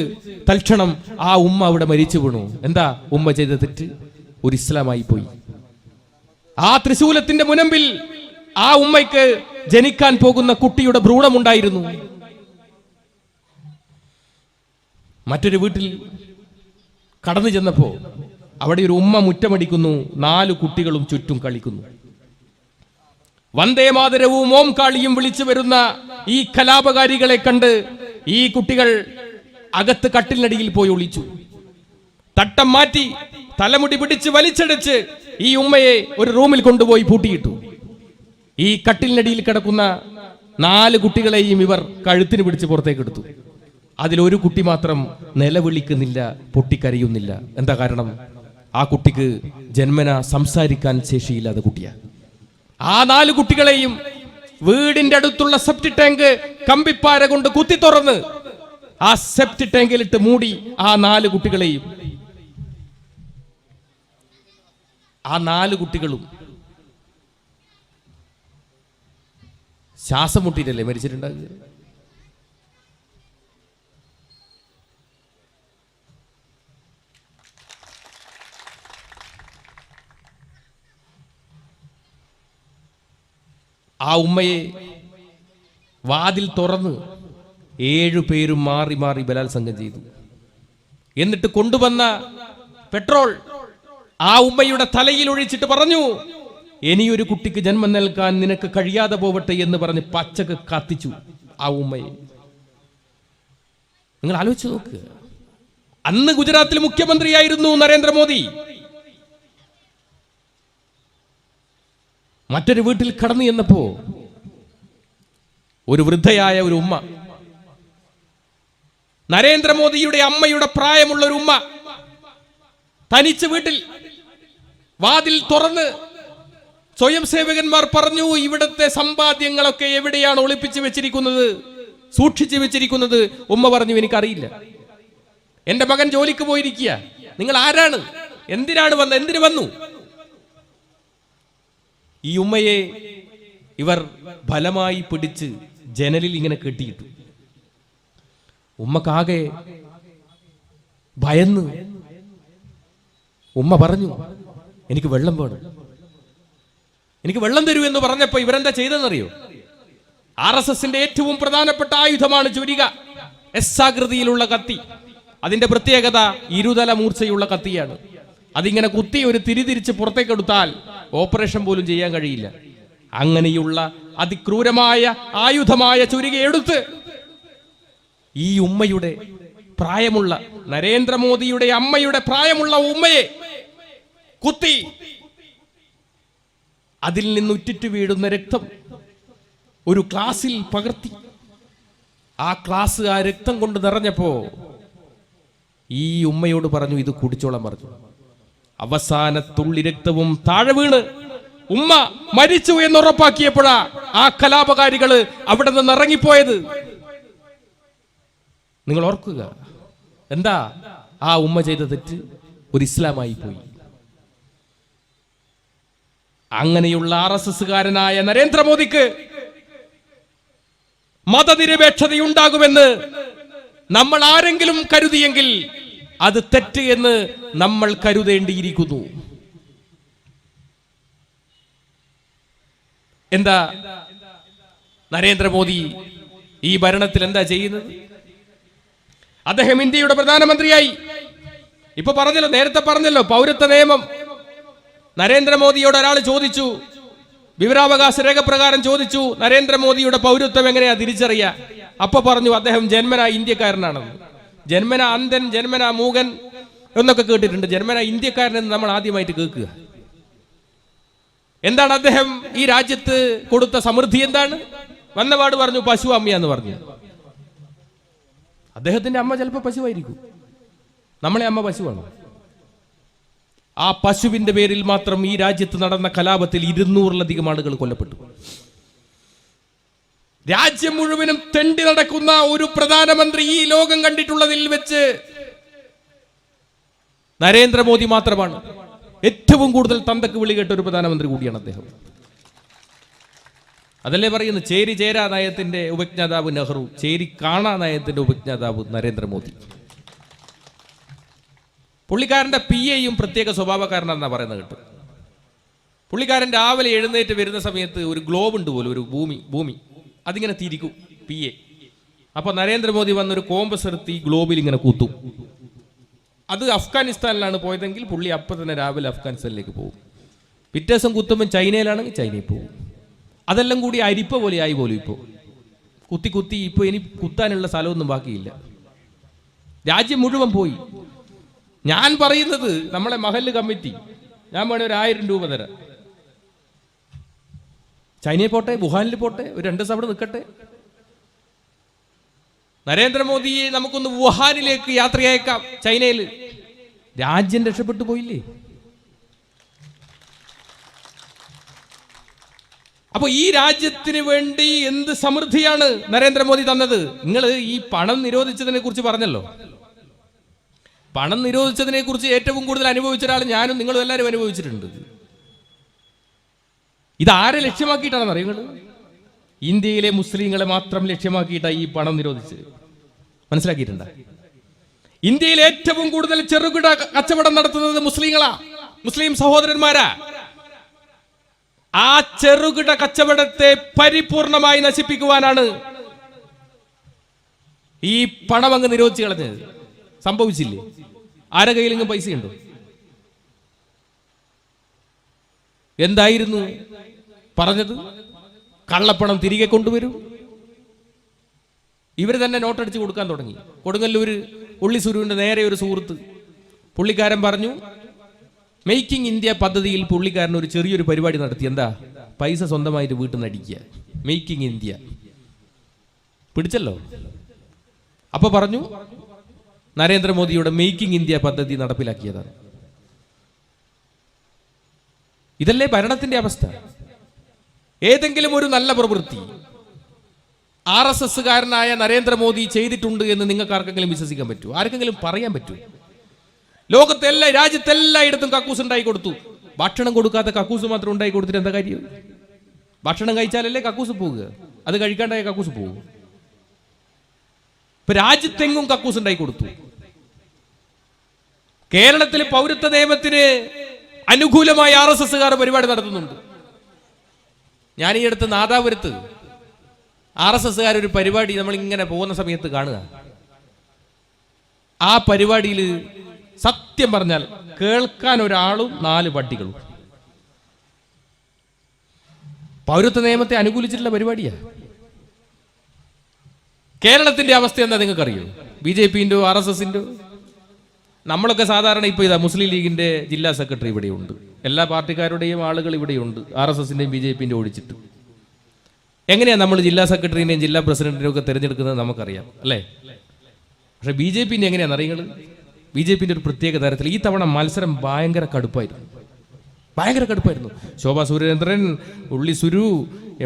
തൽക്ഷണം ആ ഉമ്മ അവിടെ മരിച്ചു വീണു. എന്താ ഉമ്മ ചെയ്ത തെറ്റ്? ഒരു ഇസ്ലാമായി പോയി. ആ തൃശൂലത്തിന്റെ മുനമ്പിൽ ആ ഉമ്മയ്ക്ക് ജനിക്കാൻ പോകുന്ന കുട്ടിയുടെ ഭ്രൂണമുണ്ടായിരുന്നു. മറ്റൊരു വീട്ടിൽ കടന്നു ചെന്നപ്പോ അവിടെ ഒരു ഉമ്മ മുറ്റമടിക്കുന്നു, 4 കുട്ടികളും ചുറ്റും കളിക്കുന്നു. വന്ദേ മാതരവും ഓം കാളിയും വിളിച്ചു വരുന്ന ഈ കലാപകാരികളെ കണ്ട് ഈ കുട്ടികൾ അകത്ത് കട്ടിലിനടിയിൽ പോയി ഒളിച്ചു. തട്ടം മാറ്റി തലമുടി പിടിച്ച് വലിച്ചടച്ച് ഈ ഉമ്മയെ ഒരു റൂമിൽ കൊണ്ടുപോയി പൂട്ടിയിട്ടു. ഈ കട്ടിലിനടിയിൽ കിടക്കുന്ന 4 കുട്ടികളെയും ഇവർ കഴുത്തിന് പിടിച്ച് പുറത്തേക്ക് എടുത്തു. അതിലൊരു കുട്ടി മാത്രം നിലവിളിക്കുന്നില്ല, പൊട്ടിക്കരയുന്നില്ല. എന്താ കാരണം? ആ കുട്ടിക്ക് ജന്മന സംസാരിക്കാൻ ശേഷിയില്ലാത്ത കുട്ടിയാ. ആ 4 കുട്ടികളെയും വീടിന്റെ അടുത്തുള്ള സെപ്റ്റി ടാങ്ക് കമ്പിപ്പാര കൊണ്ട് കുത്തി തുറന്ന് ആ സെപ്റ്റി ടാങ്കിലിട്ട് മൂടി ആ 4 കുട്ടികളെയും. ആ 4 കുട്ടികളും ശ്വാസം മുട്ടിയിട്ടല്ലേ മരിച്ചിട്ടുണ്ടാകുക? ആ ഉമ്മയെ വാതിൽ തുറന്ന് 7 പേരും മാറി മാറി ബലാത്സംഗം ചെയ്തു. എന്നിട്ട് കൊണ്ടുവന്ന പെട്രോൾ ആ ഉമ്മയുടെ തലയിൽ ഒഴിച്ചിട്ട് പറഞ്ഞു, ഇനിയൊരു കുട്ടിക്ക് ജന്മം നൽകാൻ നിനക്ക് കഴിയാതെ പോവട്ടെ എന്ന് പറഞ്ഞ് പച്ചക്ക് കത്തിച്ചു ആ ഉമ്മയെ. നിങ്ങൾ ആലോചിച്ച് നോക്ക്. അന്ന് ഗുജറാത്തിൽ മുഖ്യമന്ത്രിയായിരുന്നു നരേന്ദ്രമോദി. മറ്റൊരു വീട്ടിൽ കടന്നു ചെന്നപ്പോ ഒരു വൃദ്ധയായ ഒരു ഉമ്മ, നരേന്ദ്രമോദിയുടെ അമ്മയുടെ പ്രായമുള്ള ഒരു ഉമ്മ, തനിച്ച് വീട്ടിൽ വാതിൽ തുറന്ന് സ്വയം സേവകന്മാർ പറഞ്ഞു, ഇവിടുത്തെ സമ്പാദ്യങ്ങളൊക്കെ എവിടെയാണ് ഒളിപ്പിച്ചു വെച്ചിരിക്കുന്നത്, സൂക്ഷിച്ചു വെച്ചിരിക്കുന്നത്? ഉമ്മ പറഞ്ഞു, എനിക്കറിയില്ല, എന്റെ മകൻ ജോലിക്ക് പോയിരിക്കുക. നിങ്ങൾ ആരാണ്? എന്തിനാണ് വന്നത്? എന്തിനു വന്നു? ഈ ഉമ്മയെ ഇവർ ബലമായി പിടിച്ച് ജനലിൽ ഇങ്ങനെ കെട്ടിയിട്ടു. ഉമ്മക്കാകെ ഭയന്ന് ഉമ്മ പറഞ്ഞു, എനിക്ക് വെള്ളം വേണം, എനിക്ക് വെള്ളം തരൂ എന്ന് പറഞ്ഞപ്പോ ഇവരെന്താ ചെയ്തെന്നറിയോ? RSSന്റെ ഏറ്റവും പ്രധാനപ്പെട്ട ആയുധമാണ് ചുരിക, എസ്സാകൃതിയിലുള്ള കത്തി. അതിന്റെ പ്രത്യേകത ഇരുതല മൂർച്ചയുള്ള കത്തിയാണ്. അതിങ്ങനെ കുത്തി ഒരു തിരിച്ച് പുറത്തേക്കെടുത്താൽ ഓപ്പറേഷൻ പോലും ചെയ്യാൻ കഴിയില്ല. അങ്ങനെയുള്ള അതിക്രൂരമായ ആയുധമായ ചുരിക എടുത്ത് ഈ ഉമ്മയുടെ പ്രായമുള്ള, നരേന്ദ്രമോദിയുടെ അമ്മയുടെ പ്രായമുള്ള ഉമ്മയെ കുത്തി അതിൽ നിന്ന് ഉറ്റിറ്റ് വീഴുന്ന രക്തം ഒരു ഗ്ലാസിൽ പകർത്തി. ആ ഗ്ലാസ് ആ രക്തം കൊണ്ട് നിറഞ്ഞപ്പോ ഈ ഉമ്മയോട് പറഞ്ഞു, ഇത് കുടിച്ചോളാൻ പറഞ്ഞു. അവസാന തുള്ളി രക്തവും താഴെ വീണ് ഉമ്മ മരിച്ചു എന്നുറപ്പാക്കിയപ്പോഴാ ആ കലാപകാരികള് അവിടെ നിന്ന് ഇറങ്ങിപ്പോയത്. നിങ്ങൾ ഓർക്കുക, എന്താ ആ ഉമ്മ ചെയ്ത തെറ്റ്? ഒരു ഇസ്ലാമായി പോയി. അങ്ങനെയുള്ള RSSകാരനായ നരേന്ദ്രമോദിക്ക് മതനിരപേക്ഷതയുണ്ടാകുമെന്ന് നമ്മൾ ആരെങ്കിലും കരുതിയെങ്കിൽ അത് തെറ്റ് എന്ന് നമ്മൾ കരുതേണ്ടിയിരിക്കുന്നു. എന്താ നരേന്ദ്രമോദി ഈ ഭരണത്തിൽ എന്താ ചെയ്യുന്നത്? അദ്ദേഹം ഇന്ത്യയുടെ പ്രധാനമന്ത്രിയായി. ഇപ്പൊ പറഞ്ഞല്ലോ, നേരത്തെ പറഞ്ഞല്ലോ, പൗരത്വ നിയമം. നരേന്ദ്രമോദിയോട് ഒരാൾ ചോദിച്ചു, വിവരാവകാശ രേഖ പ്രകാരം ചോദിച്ചു, നരേന്ദ്രമോദിയുടെ പൗരത്വം എങ്ങനെയാ തിരിച്ചറിയുക? അപ്പൊ പറഞ്ഞു അദ്ദേഹം ജന്മനാ ഇന്ത്യക്കാരനാണെന്ന്. ജന്മന അന്ധൻ, ജന്മന മൂകൻ എന്നൊക്കെ കേട്ടിട്ടുണ്ട്. ജന്മന ഇന്ത്യക്കാരനെന്ന് നമ്മൾ ആദ്യമായിട്ട് കേൾക്കുക. എന്താണ് അദ്ദേഹം ഈ രാജ്യത്ത് കൊടുത്ത സമൃദ്ധി? എന്താണ്? വന്നപാട് പറഞ്ഞു പശു അമ്മയാന്ന് പറഞ്ഞു. അദ്ദേഹത്തിന്റെ അമ്മ ചിലപ്പോൾ പശുവായിരിക്കും, നമ്മളെ അമ്മ പശുവാണ്. ആ പശുവിന്റെ പേരിൽ മാത്രം ഈ രാജ്യത്ത് നടന്ന കലാപത്തിൽ 200-ലധികം ആളുകൾ കൊല്ലപ്പെട്ടു. രാജ്യം മുഴുവനും തെണ്ടി നടക്കുന്ന ഒരു പ്രധാനമന്ത്രി ഈ ലോകം കണ്ടിട്ടുള്ളതിൽ വെച്ച് നരേന്ദ്രമോദി മാത്രമാണ്. ഏറ്റവും കൂടുതൽ തന്തക്ക് വിളി കേട്ട ഒരു പ്രധാനമന്ത്രി കൂടിയാണ് അദ്ദേഹം. അതല്ലേ പറയുന്നത്, ചേരി ചേരാ നയത്തിന്റെ ഉപജ്ഞാതാവ് നെഹ്റു, ചേരി കാണാ നയത്തിന്റെ ഉപജ്ഞാതാവ് നരേന്ദ്രമോദി. പുള്ളിക്കാരന്റെ PAയും പ്രത്യേക സ്വഭാവക്കാരനാണെന്നാ പറയുന്നത് കേട്ടു. പുള്ളിക്കാരൻ രാവിലെ എഴുന്നേറ്റ് വരുന്ന സമയത്ത് ഒരു ഗ്ലോബ് ഉണ്ട് പോലും, ഒരു ഭൂമി അതിങ്ങനെ തിരിക്കും PA. അപ്പൊ നരേന്ദ്രമോദി വന്നൊരു കോമ്പസ് എടുത്ത് ഈ ഗ്ലോബിൽ ഇങ്ങനെ കൂത്തും. അത് അഫ്ഗാനിസ്ഥാനിലാണ് പോയതെങ്കിൽ പുള്ളി അപ്പം തന്നെ രാവിലെ അഫ്ഗാനിസ്ഥാനിലേക്ക് പോകും. പിറ്റേ ദിവസം കുത്തുമ്പോൾ ചൈനയിലാണെങ്കിൽ ചൈനയിൽ പോകും. അതെല്ലാം കൂടി അരിപ്പ പോലെ ആയി പോലും. ഇപ്പോൾ കുത്തി ഇപ്പോൾ ഇനി കുത്താനുള്ള സ്ഥലമൊന്നും ബാക്കിയില്ല. രാജ്യം മുഴുവൻ പോയി. ഞാൻ പറയുന്നത് നമ്മളെ മഹല്ല് കമ്മിറ്റി, ഞാൻ വേണേ ഒരു 1000 രൂപ തരാം. ചൈനയിൽ പോട്ടെ, വുഹാനിൽ പോട്ടെ, ഒരു 2 ദിവസം അവിടെ നിൽക്കട്ടെ. നരേന്ദ്രമോദിയെ നമുക്കൊന്ന് വുഹാനിലേക്ക് യാത്രയയക്കാം. ചൈനയിൽ രാജ്യം രക്ഷപ്പെട്ടു പോയില്ലേ? അപ്പൊ ഈ രാജ്യത്തിന് വേണ്ടി എന്ത് സമൃദ്ധിയാണ് നരേന്ദ്രമോദി തന്നത്? നിങ്ങൾ ഈ പണം നിരോധിച്ചതിനെ കുറിച്ച് പറഞ്ഞല്ലോ. പണം നിരോധിച്ചതിനെ കുറിച്ച് ഏറ്റവും കൂടുതൽ അനുഭവിച്ച ഒരാൾ ഞാനും നിങ്ങളും എല്ലാവരും അനുഭവിച്ചിട്ടുണ്ട്. ഇതാരെ ലക്ഷ്യമാക്കിയിട്ടാണെന്ന് അറിയുന്നത്? ഇന്ത്യയിലെ മുസ്ലിങ്ങളെ മാത്രം ലക്ഷ്യമാക്കിയിട്ടാണ് ഈ പണം നിരോധിച്ച്. മനസ്സിലാക്കിയിട്ടുണ്ട? ഇന്ത്യയിൽ ഏറ്റവും കൂടുതൽ ചെറുകിട കച്ചവടം നടത്തുന്നത് മുസ്ലിങ്ങളാ, മുസ്ലിം സഹോദരന്മാരാ. ആ ചെറുകിട കച്ചവടത്തെ പരിപൂർണമായി നശിപ്പിക്കുവാനാണ് ഈ പണം അങ്ങ് നിരോധിച്ച് കളഞ്ഞത്. സംഭവിച്ചില്ലേ? ആരുടെ കയ്യിലെങ്കിലും പൈസയുണ്ടോ? എന്തായിരുന്നു പറഞ്ഞത്? കള്ളപ്പണം തിരികെ കൊണ്ടുവരും. ഇവർ തന്നെ നോട്ടടിച്ച് കൊടുക്കാൻ തുടങ്ങി. കൊടുങ്ങല്ലൂർ ഉള്ളിസുരുവിന്റെ നേരെ ഒരു സുഹൃത്ത്, പുള്ളിക്കാരൻ പറഞ്ഞു, മേക്കിംഗ് ഇന്ത്യ പദ്ധതിയിൽ പുള്ളിക്കാരൻ ഒരു ചെറിയൊരു പരിപാടി നടത്തി. എന്താ? പൈസ സ്വന്തമായിട്ട് വീട്ടിൽ നിന്ന് അടിക്കുക. മേക്കിംഗ് ഇന്ത്യ പിടിച്ചല്ലോ. അപ്പൊ പറഞ്ഞു നരേന്ദ്രമോദിയുടെ മേക്കിംഗ് ഇന്ത്യ പദ്ധതി നടപ്പിലാക്കിയതാണ്. ഇതല്ലേ ഭരണത്തിന്റെ അവസ്ഥ? ഏതെങ്കിലും ഒരു നല്ല പ്രവൃത്തി RSSകാരനായ നരേന്ദ്രമോദി ചെയ്തിട്ടുണ്ട് എന്ന് നിങ്ങൾക്ക് ആർക്കെങ്കിലും വിശ്വസിക്കാൻ പറ്റുമോ? ആർക്കെങ്കിലും പറയാൻ പറ്റുമോ? ലോകത്തെല്ലാം രാജ്യത്തെല്ലായിടത്തും കക്കൂസ് ഉണ്ടായി കൊടുത്തു. ഭക്ഷണം കൊടുക്കാത്ത കക്കൂസ് മാത്രം ഉണ്ടായി കൊടുത്തിട്ട് എന്താ കാര്യം? ഭക്ഷണം കഴിച്ചാലല്ലേ കക്കൂസ് പോകുക, അത് കഴിക്കാണ്ടായ കക്കൂസ് പോകും. ഇപ്പൊ രാജ്യത്തെങ്ങും കക്കൂസ് ഉണ്ടായി കൊടുത്തു. കേരളത്തിലെ പൗരത്വ നിയമത്തിന് അനുകൂലമായി RSSകാർ പരിപാടി നടത്തുന്നുണ്ട്. ഞാൻ ഈ അടുത്ത് നാദാപുരത്ത് RSSകാർ ഒരു പരിപാടി നമ്മളിങ്ങനെ പോകുന്ന സമയത്ത് കാണുക. ആ പരിപാടിയിൽ സത്യം പറഞ്ഞാൽ കേൾക്കാൻ ഒരാളും 4 പട്ടികളും. പൗരത്വ നിയമത്തെ അനുകൂലിച്ചിട്ടുള്ള പരിപാടിയാ. കേരളത്തിന്റെ അവസ്ഥ എന്താ നിങ്ങൾക്കറിയോ? BJPന്റെ RSSന്റെ നമ്മളൊക്കെ സാധാരണ ഇപ്പൊ ഇതാ മുസ്ലിം ലീഗിന്റെ ജില്ലാ സെക്രട്ടറി ഇവിടെയുണ്ട്, എല്ലാ പാർട്ടിക്കാരുടെയും ആളുകൾ ഇവിടെയുണ്ട്, RSSന്റെയും BJPന്റെ ഓടിച്ചിട്ട്. എങ്ങനെയാ നമ്മൾ ജില്ലാ സെക്രട്ടറിനെയും ജില്ലാ പ്രസിഡന്റിനെയും ഒക്കെ തിരഞ്ഞെടുക്കുന്നത് നമുക്കറിയാം അല്ലേ? പക്ഷെ BJPന്റെ എങ്ങനെയാണെന്ന് അറിയുന്നത്? BJPന്റെ ഒരു പ്രത്യേക തരത്തിൽ ഈ തവണ മത്സരം ഭയങ്കര കടുപ്പായിരുന്നു. ശോഭാ സുരേന്ദ്രൻ, ഉള്ളി സുരു,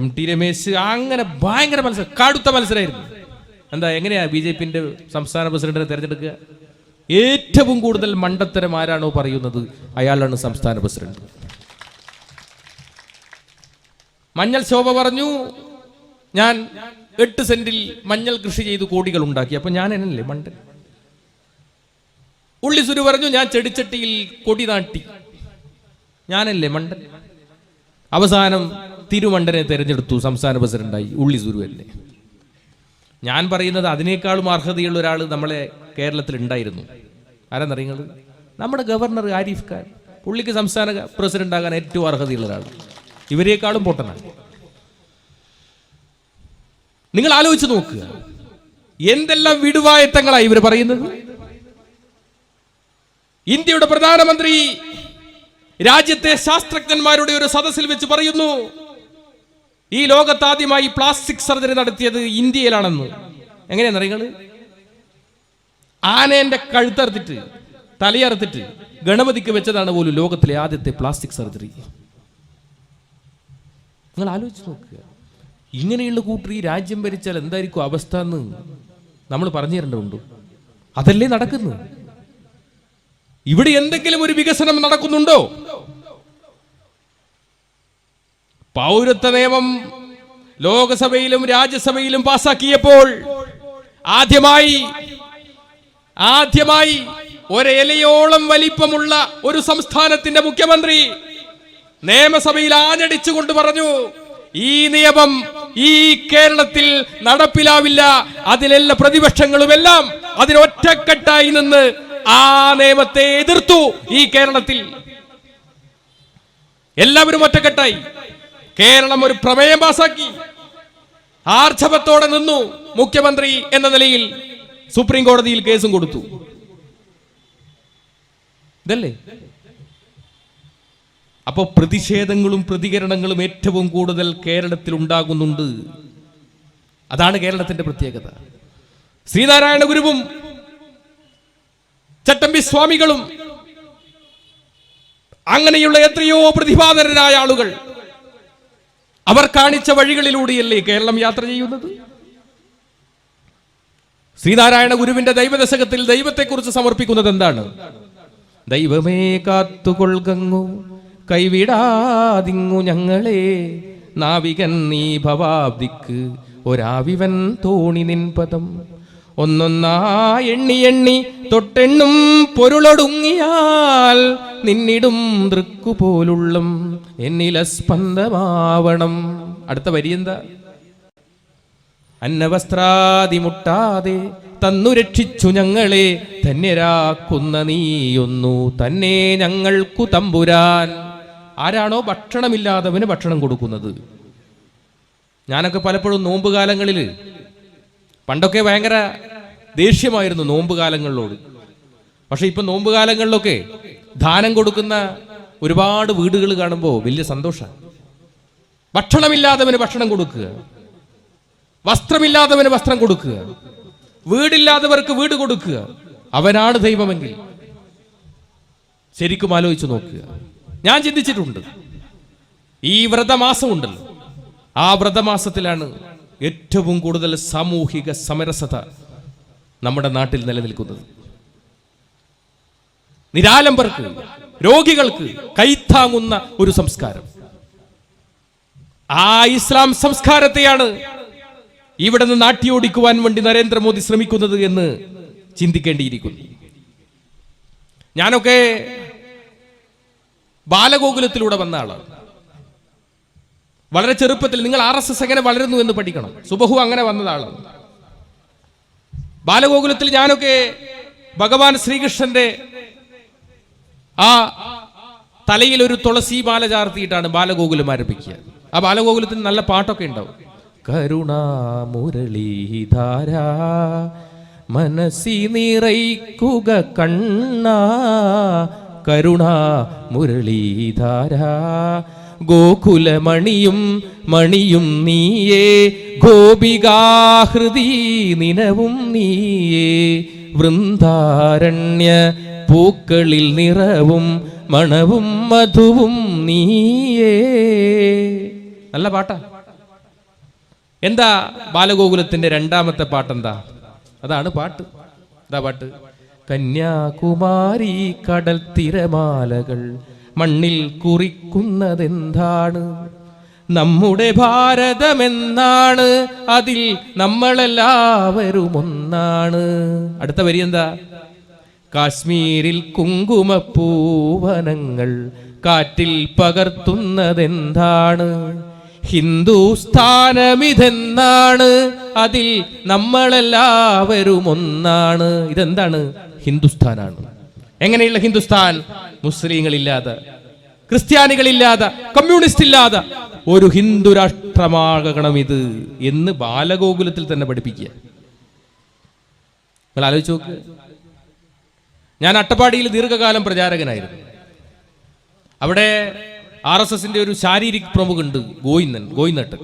MT രമേശ്, അങ്ങനെ ഭയങ്കര മത്സരം, കടുത്ത മത്സരമായിരുന്നു. എന്താ, എങ്ങനെയാ BJP സംസ്ഥാന പ്രസിഡന്റിനെ തെരഞ്ഞെടുക്കുക? ഏറ്റവും കൂടുതൽ മണ്ടത്തരം ആരാണോ പറയുന്നത് അയാളാണ് സംസ്ഥാന പ്രസിഡന്റ്. മഞ്ഞൾ ശോഭ പറഞ്ഞു, ഞാൻ 8 സെന്റിൽ മഞ്ഞൾ കൃഷി ചെയ്ത് കോടികൾ ഉണ്ടാക്കി. അപ്പൊ ഞാൻ എന്നല്ലേ മണ്ടൻ? ഉള്ളിസുരു പറഞ്ഞു, ഞാൻ ചെടിച്ചട്ടിയിൽ കൊടി നാട്ടി. ഞാനല്ലേ മണ്ടൻ? അവസാനം തിരുമണ്ടനെ തെരഞ്ഞെടുത്തു സംസ്ഥാന പ്രസിഡന്റായി, ഉള്ളിസുരു അല്ലേ? ഞാൻ പറയുന്നത് അതിനേക്കാളും അർഹതയുള്ള ഒരാൾ നമ്മളെ കേരളത്തിൽ ഉണ്ടായിരുന്നു. ആരാന്നറിയുന്നത്? നമ്മുടെ ഗവർണർ ആരിഫ് ഖാൻ. പുള്ളിക്ക് സംസ്ഥാന പ്രസിഡന്റ് ആകാൻ ഏറ്റവും അർഹതയുള്ള ഒരാൾ. ഇവരെക്കാളും പൊട്ടനാണ്. നിങ്ങൾ ആലോചിച്ച് നോക്കുക, എന്തെല്ലാം വിടുവായത്തങ്ങളായി ഇവർ പറയുന്നത്. ഇന്ത്യയുടെ പ്രധാനമന്ത്രി രാജ്യത്തെ ശാസ്ത്രജ്ഞന്മാരുടെ ഒരു സദസ്സിൽ വെച്ച് പറയുന്നു, ഈ ലോകത്താദ്യമായി പ്ലാസ്റ്റിക് സർജറി നടത്തിയത് ഇന്ത്യയിലാണെന്ന്. എങ്ങനെയാണെന്നറിയുന്നത്? ആനേന്റെ കഴുത്തറുത്തിട്ട് തലയറുത്തിട്ട് ഗണപതിക്ക് വെച്ചതാണ് പോലും ലോകത്തിലെ ആദ്യത്തെ പ്ലാസ്റ്റിക് സർജറി. നിങ്ങൾ ആലോചിച്ച് നോക്കുക, ഇങ്ങനെയുള്ള കൂട്ടർ ഈ രാജ്യം ഭരിച്ചാൽ എന്തായിരിക്കും അവസ്ഥ എന്ന് നമ്മൾ പറഞ്ഞു തരേണ്ടതുണ്ട്. അതല്ലേ നടക്കുന്നു? ഇവിടെ എന്തെങ്കിലും ഒരു വികസനം നടക്കുന്നുണ്ടോ? പൗരത്വ നിയമം ലോകസഭയിലും രാജ്യസഭയിലും പാസാക്കിയപ്പോൾ ആദ്യമായി ഒരേലയോളം വലിപ്പമുള്ള ഒരു സംസ്ഥാനത്തിന്റെ മുഖ്യമന്ത്രി നിയമസഭയിൽ ആഞ്ഞടിച്ചുകൊണ്ട് പറഞ്ഞു, ഈ നിയമം ഈ കേരളത്തിൽ നടപ്പിലാവില്ല. അതിലെല്ലാ പ്രതിപക്ഷങ്ങളുമെല്ലാം അതിനൊറ്റക്കെട്ടായി നിന്ന് ആ നിയമത്തെ എതിർത്തു. ഈ കേരളത്തിൽ എല്ലാവരും ഒറ്റക്കെട്ടായി കേരളം ഒരു പ്രമേയം പാസാക്കി. ആർജവത്തോടെ നിന്നു മുഖ്യമന്ത്രി എന്ന നിലയിൽ. സുപ്രീം കോടതിയിൽ കേസും കൊടുത്തു. ഇതല്ലേ? അപ്പോ പ്രതിഷേധങ്ങളും പ്രതികരണങ്ങളും ഏറ്റവും കൂടുതൽ കേരളത്തിൽ ഉണ്ടാകുന്നുണ്ട്. അതാണ് കേരളത്തിന്റെ പ്രത്യേകത. ശ്രീനാരായണ ഗുരുവും ചട്ടമ്പി സ്വാമികളും അങ്ങനെയുള്ള എത്രയോ പ്രതിഭാധനരായ ആളുകൾ അവർ കാണിച്ച വഴികളിലൂടെയല്ലേ കേരളം യാത്ര ചെയ്യുന്നത്. ശ്രീനാരായണ ഗുരുവിന്റെ ദൈവദശകത്തിൽ ദൈവത്തെക്കുറിച്ച് സമർപ്പിക്കുന്നത് എന്താണ്? ദൈവമേ കാത്തുകൊൾകങ്ങു കൈവിടാതിങ്ങു ഞങ്ങളെ, നാവികൻ നീ ഭവാബ്ദിക്ക് ഒരാവിവൻ തോണി നിൻ പദം. ഒന്നൊന്നാ എണ്ണി എണ്ണി തൊട്ടെണ്ണും പൊരുളൊടുങ്ങിയാൽ നിന്നിടും ദൃക്കുപോലുള്ളം എന്നില സ്പന്ദമാവണം. അടുത്ത വരി എന്താ? അന്നവസ്ത്രാദി മുട്ടാതെ തന്നു രക്ഷിച്ചു ഞങ്ങളെ, ധന്യരാക്കുന്ന നീയൊന്നു തന്നെ ഞങ്ങൾക്കു തമ്പുരാൻ. ആരാണോ ഭക്ഷണമില്ലാത്തവന് ഭക്ഷണം കൊടുക്കുന്നത്. ഞാനൊക്കെ പലപ്പോഴും നോമ്പ് കാലങ്ങളിൽ, പണ്ടൊക്കെ ഭയങ്കര ദേഷ്യമായിരുന്നു നോമ്പ് കാലങ്ങളിലോട്. പക്ഷെ ഇപ്പൊ നോമ്പ് കാലങ്ങളിലൊക്കെ ദാനം കൊടുക്കുന്ന ഒരുപാട് വീടുകൾ കാണുമ്പോൾ വലിയ സന്തോഷമാണ്. ഭക്ഷണമില്ലാത്തവന് ഭക്ഷണം കൊടുക്കുക, വസ്ത്രമില്ലാത്തവന് വസ്ത്രം കൊടുക്കുക, വീടില്ലാത്തവർക്ക് വീട് കൊടുക്കുക. അവനാണ് ദൈവമെങ്കിൽ ശരിക്കും ആലോചിച്ച് നോക്കുക. ഞാൻ ചിന്തിച്ചിട്ടുണ്ട്, ഈ വ്രതമാസം ഉണ്ടല്ലോ, ആ വ്രതമാസത്തിലാണ് ഏറ്റവും കൂടുതൽ സാമൂഹിക സമരസത നമ്മുടെ നാട്ടിൽ നിലനിൽക്കുന്നത്. നിരാലംബർക്ക്, രോഗികൾക്ക് കൈത്താങ്ങുന്ന ഒരു സംസ്കാരം. ആ ഇസ്ലാം സംസ്കാരത്തെയാണ് ഇവിടെ നിന്ന് നാട്ടിയോടിക്കുവാൻ വേണ്ടി നരേന്ദ്രമോദി ശ്രമിക്കുന്നത് എന്ന് ചിന്തിക്കേണ്ടിയിരിക്കുന്നു. ഞാനൊക്കെ ബാലഗോകുലത്തിലൂടെ വന്ന ആളാണ്. വളരെ ചെറുപ്പത്തിൽ നിങ്ങൾ RSS എങ്ങനെ വളരുന്നു എന്ന് പഠിക്കണം. സുബഹു അങ്ങനെ വന്നതാളാണ്. ബാലഗോകുലത്തിൽ ഞാനൊക്കെ ഭഗവാൻ ശ്രീകൃഷ്ണന്റെ ആ തലയിൽ ഒരു തുളസി മാല ചാർത്തിയിട്ടാണ് ബാലഗോകുലം ആരംഭിക്കുക. ആ ബാലഗോകുലത്തിന് നല്ല പാട്ടൊക്കെ ഉണ്ടാവും. കരുണാമുരളീധാര മനസ്സി നിറയ്ക്കുക കണ്ണ, കരുണാമുരളീധാര ഗോകുലമണിയും മണിയും നീയേ, ഗോപികാഹൃതി നിനവും നീയേ, വൃന്ദാരണ്യ പൂക്കളിൽ നിറവും മണവും മധുവും നീയേ. നല്ല പാട്ടാ. എന്താ ബാലഗോകുലത്തിന്റെ രണ്ടാമത്തെ പാട്ടെന്താ? അതാണ് പാട്ട്. എന്താ പാട്ട്? കന്യാകുമാരി കടൽ തിരമാലകൾ മണ്ണിൽ കുറിക്കുന്നതെന്താണ്? നമ്മുടെ ഭാരതമെന്നാണ്, അതിൽ നമ്മളെല്ലാവരും ഒന്നാണ്. അടുത്ത വരി എന്താ? കാശ്മീരിൽ കുങ്കുമപ്പൂവനങ്ങൾ കാറ്റിൽ പകർത്തുന്നതെന്താണ്? ഹിന്ദുസ്ഥാനമിതെന്നാണ്, അതിൽ നമ്മളെല്ലാവരും ഒന്നാണ്. ഇതെന്താണ്? ഹിന്ദുസ്ഥാനാണ്. എങ്ങനെയുള്ള ഹിന്ദുസ്ഥാൻ? മുസ്ലിങ്ങളില്ലാതെ, ക്രിസ്ത്യാനികളില്ലാതെ, കമ്മ്യൂണിസ്റ്റ് ഇല്ലാതെ ഒരു ഹിന്ദു രാഷ്ട്രമാകണം ഇത് എന്ന് ബാലഗോകുലത്തിൽ തന്നെ പഠിപ്പിക്കുക. നിങ്ങൾ ആലോചിച്ച് നോക്ക്. ഞാൻ അട്ടപ്പാടിയിൽ ദീർഘകാലം പ്രചാരകനായിരുന്നു. അവിടെ RSSന്റെ ഒരു ശാരീരിക പ്രമുഖുണ്ട്, ഗോയിനട്ടൻ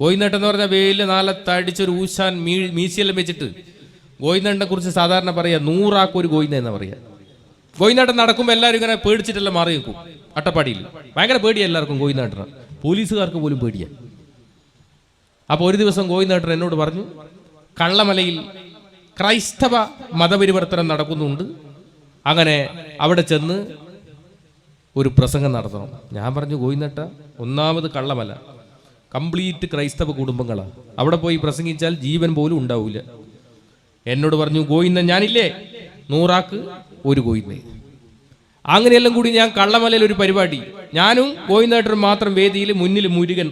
എന്ന് പറഞ്ഞാൽ വെയില് നാലത്തടിച്ചൊരു ഊശാൻ മീശയെല്ലാം വെച്ചിട്ട് ഗോയിനട്ടനെ കുറിച്ച് സാധാരണ പറയാ 100 ആൾക്ക് ഒരു ഗോയിന എന്നാ പറയാ. ഗോയിനട്ടൻ നടക്കുമ്പോൾ എല്ലാവരും ഇങ്ങനെ പേടിച്ചിട്ടെല്ലാം മാറി നിൽക്കും. അട്ടപ്പാടിയിൽ ഭയങ്കര പേടിയാ എല്ലാവർക്കും ഗോയിനട്ടനെ, പോലീസുകാർക്ക് പോലും പേടിയാ. അപ്പൊ ഒരു ദിവസം ഗോയിനട്ടൻ എന്നോട് പറഞ്ഞു, കള്ളമലയിൽ ക്രൈസ്തവ മതപരിവർത്തനം നടക്കുന്നുണ്ട്, അങ്ങനെ അവിടെ ചെന്ന് ഒരു പ്രസംഗം നടത്തണം. ഞാൻ പറഞ്ഞു, ഗോയിനട്ട, ഒന്നാമത് കള്ളമല കംപ്ലീറ്റ് ക്രൈസ്തവ കുടുംബങ്ങളാണ്, അവിടെ പോയി പ്രസംഗിച്ചാൽ ജീവൻ പോലും ഉണ്ടാവില്ല. എന്നോട് പറഞ്ഞു, ഗോയിന്ന ഞാനില്ലേ 100 ആൾക്ക് ഒരു ഗോയിന്ന. അങ്ങനെയെല്ലാം കൂടി ഞാൻ കള്ളമലയിൽ ഒരു പരിപാടി, ഞാനും ഗോയിന്നേട്ടനും മാത്രം വേദിയിൽ, മുന്നിൽ മുരുകൻ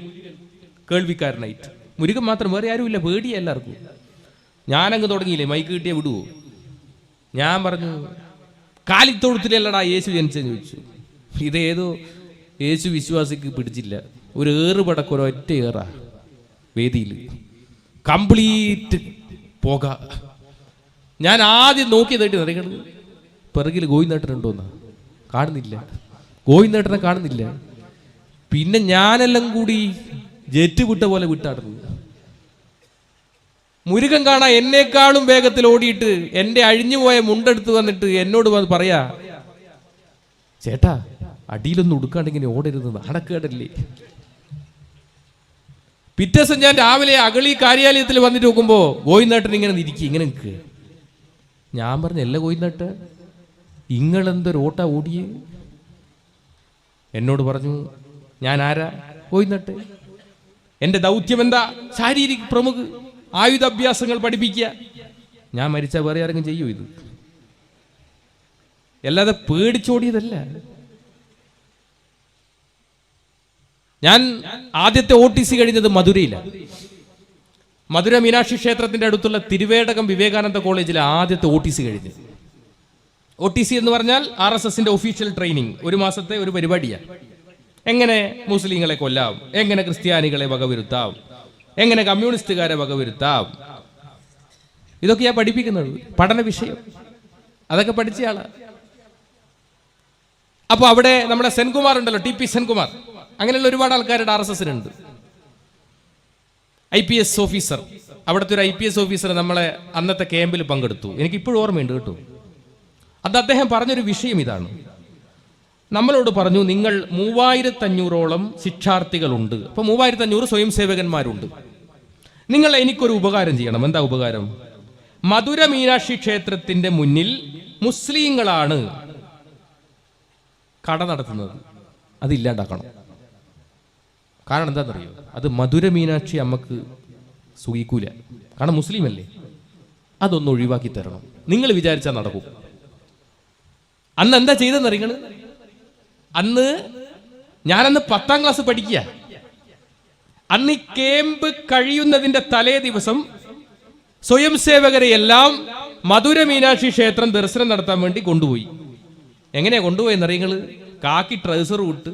കേൾവിക്കാരനായിട്ട്. മുരുകൻ മാത്രം, വേറെ ആരുമില്ല, പേടിയ എല്ലാവർക്കും. ഞാനങ്ങ് തുടങ്ങിയില്ലേ, മൈക്ക് കിട്ടിയേ വിടുവോ? ഞാൻ പറഞ്ഞു, കാലിത്തൊഴുത്തിലല്ലടാ യേശു ജനിച്ചെന്ന് ചോദിച്ചു. ഇതേതോ യേശു വിശ്വാസിക്ക് പിടിച്ചില്ല, ഒരു ഏറുപടക്കം ഒരൊറ്റ ഏറാ വേദിയിൽ, കംപ്ലീറ്റ് പോക. ഞാൻ ആദ്യം നോക്കിയതായിട്ട് നിറയുന്നത് പിറകിൽ ഗോയിന്നേട്ടനുണ്ടോന്നാ, കാണുന്നില്ല, ഗോയിന്നേട്ടനെ കാണുന്നില്ല. പിന്നെ ഞാനെല്ലാം കൂടി ജെറ്റ് വിട്ട പോലെ വിട്ടാടുന്നു. മുരുകൻ കാണാൻ എന്നെക്കാളും വേഗത്തിൽ ഓടിയിട്ട് എന്റെ അഴിഞ്ഞുപോയ മുണ്ടെടുത്ത് വന്നിട്ട് എന്നോട് പറയാ, ചേട്ടാ അടിയിലൊന്നും ഉടുക്കാണ്ടിങ്ങനെ ഓടരുത്, നടക്കേടല്ലേ. പിറ്റേ ദിവസം ഞാൻ രാവിലെ അഗളി കാര്യാലയത്തിൽ വന്നിട്ട് നോക്കുമ്പോ ഗോയിന്നേട്ടൻ ഇങ്ങനെ ഇരിക്കുക, ഇങ്ങനെ നിൽക്കുക. ഞാൻ പറഞ്ഞു, അല്ല ഗോയിന്നേട്ട, ഇങ്ങളെന്തൊരു ഓട്ടാ ഓടിയേ? എന്നോട് പറഞ്ഞു, ഞാൻ ആരാ? ഗോയിന്നേട്ടെ. എന്റെ ദൗത്യം എന്താ? ശാരീരിക പ്രമുഖ ആയുധാഭ്യാസങ്ങൾ പഠിപ്പിക്കുക. ഞാൻ മരിച്ചാൽ വേറെ ആരെങ്കിലും ചെയ്യൂ ഇത്? അല്ലാതെ പേടിച്ചോടിയതല്ല. ഞാൻ ആദ്യത്തെ OTC കഴിഞ്ഞത് മധുരയിലാണ്. മധുര മീനാക്ഷി ക്ഷേത്രത്തിന്റെ അടുത്തുള്ള തിരുവേടകം വിവേകാനന്ദ കോളേജിലെ ആദ്യത്തെ OTC കഴിഞ്ഞ്. OTC എന്ന് പറഞ്ഞാൽ RSSന്റെ ഒഫീഷ്യൽ ട്രെയിനിങ്, 1 മാസത്തെ ഒരു പരിപാടിയാണ്. എങ്ങനെ മുസ്ലിങ്ങളെ കൊല്ലാം, എങ്ങനെ ക്രിസ്ത്യാനികളെ വകവരുത്താം, എങ്ങനെ കമ്മ്യൂണിസ്റ്റുകാരെ വകവരുത്താം, ഇതൊക്കെയാ പഠിപ്പിക്കുന്നത്, പഠന വിഷയം. അതൊക്കെ പഠിച്ച ആളാ. അപ്പൊ അവിടെ നമ്മുടെ സെൻകുമാർ ഉണ്ടല്ലോ, TP സെൻകുമാർ, അങ്ങനെയുള്ള ഒരുപാട് ആൾക്കാരുടെ RSSനുണ്ട്. IPS ഓഫീസർ, അവിടുത്തെ ഒരു IPS ഓഫീസർ നമ്മളെ അന്നത്തെ ക്യാമ്പിൽ പങ്കെടുത്തു. എനിക്ക് ഇപ്പോഴും ഓർമ്മയുണ്ട് കേട്ടോ. അത് അദ്ദേഹം പറഞ്ഞൊരു വിഷയം ഇതാണ്. നമ്മളോട് പറഞ്ഞു, നിങ്ങൾ 3500ഓളം ശിക്ഷാർത്ഥികളുണ്ട്, അപ്പൊ 3500 സ്വയം സേവകന്മാരുണ്ട്. നിങ്ങൾ എനിക്കൊരു ഉപകാരം ചെയ്യണം. എന്താ ഉപകാരം? മധുര മീനാക്ഷി ക്ഷേത്രത്തിന്റെ മുന്നിൽ മുസ്ലിങ്ങളാണ് കട നടത്തുന്നത്, അതില്ലാണ്ടാക്കണം. കാരണം എന്താണെന്നറിയോ? അത് മധുര മീനാക്ഷി അമ്മക്ക് സുഖിക്കൂല, കാരണം മുസ്ലിം അല്ലേ. അതൊന്ന് ഒഴിവാക്കി തരണം. നിങ്ങൾ വിചാരിച്ചാൽ നടക്കും. അന്ന് എന്താ ചെയ്തെന്നറിയങ്ങൾ? ഞാനന്ന് 10ാം ക്ലാസ് പഠിക്കുക. അന്ന് ഈ ക്യാമ്പ് കഴിയുന്നതിന്റെ തലേ ദിവസം സ്വയം സേവകരെ എല്ലാം മധുര മീനാക്ഷി ക്ഷേത്രം ദർശനം നടത്താൻ വേണ്ടി കൊണ്ടുപോയി. എങ്ങനെയാ കൊണ്ടുപോയെന്നറിയങ്ങൾ? കാക്കി ട്രൗസർ വിട്ട്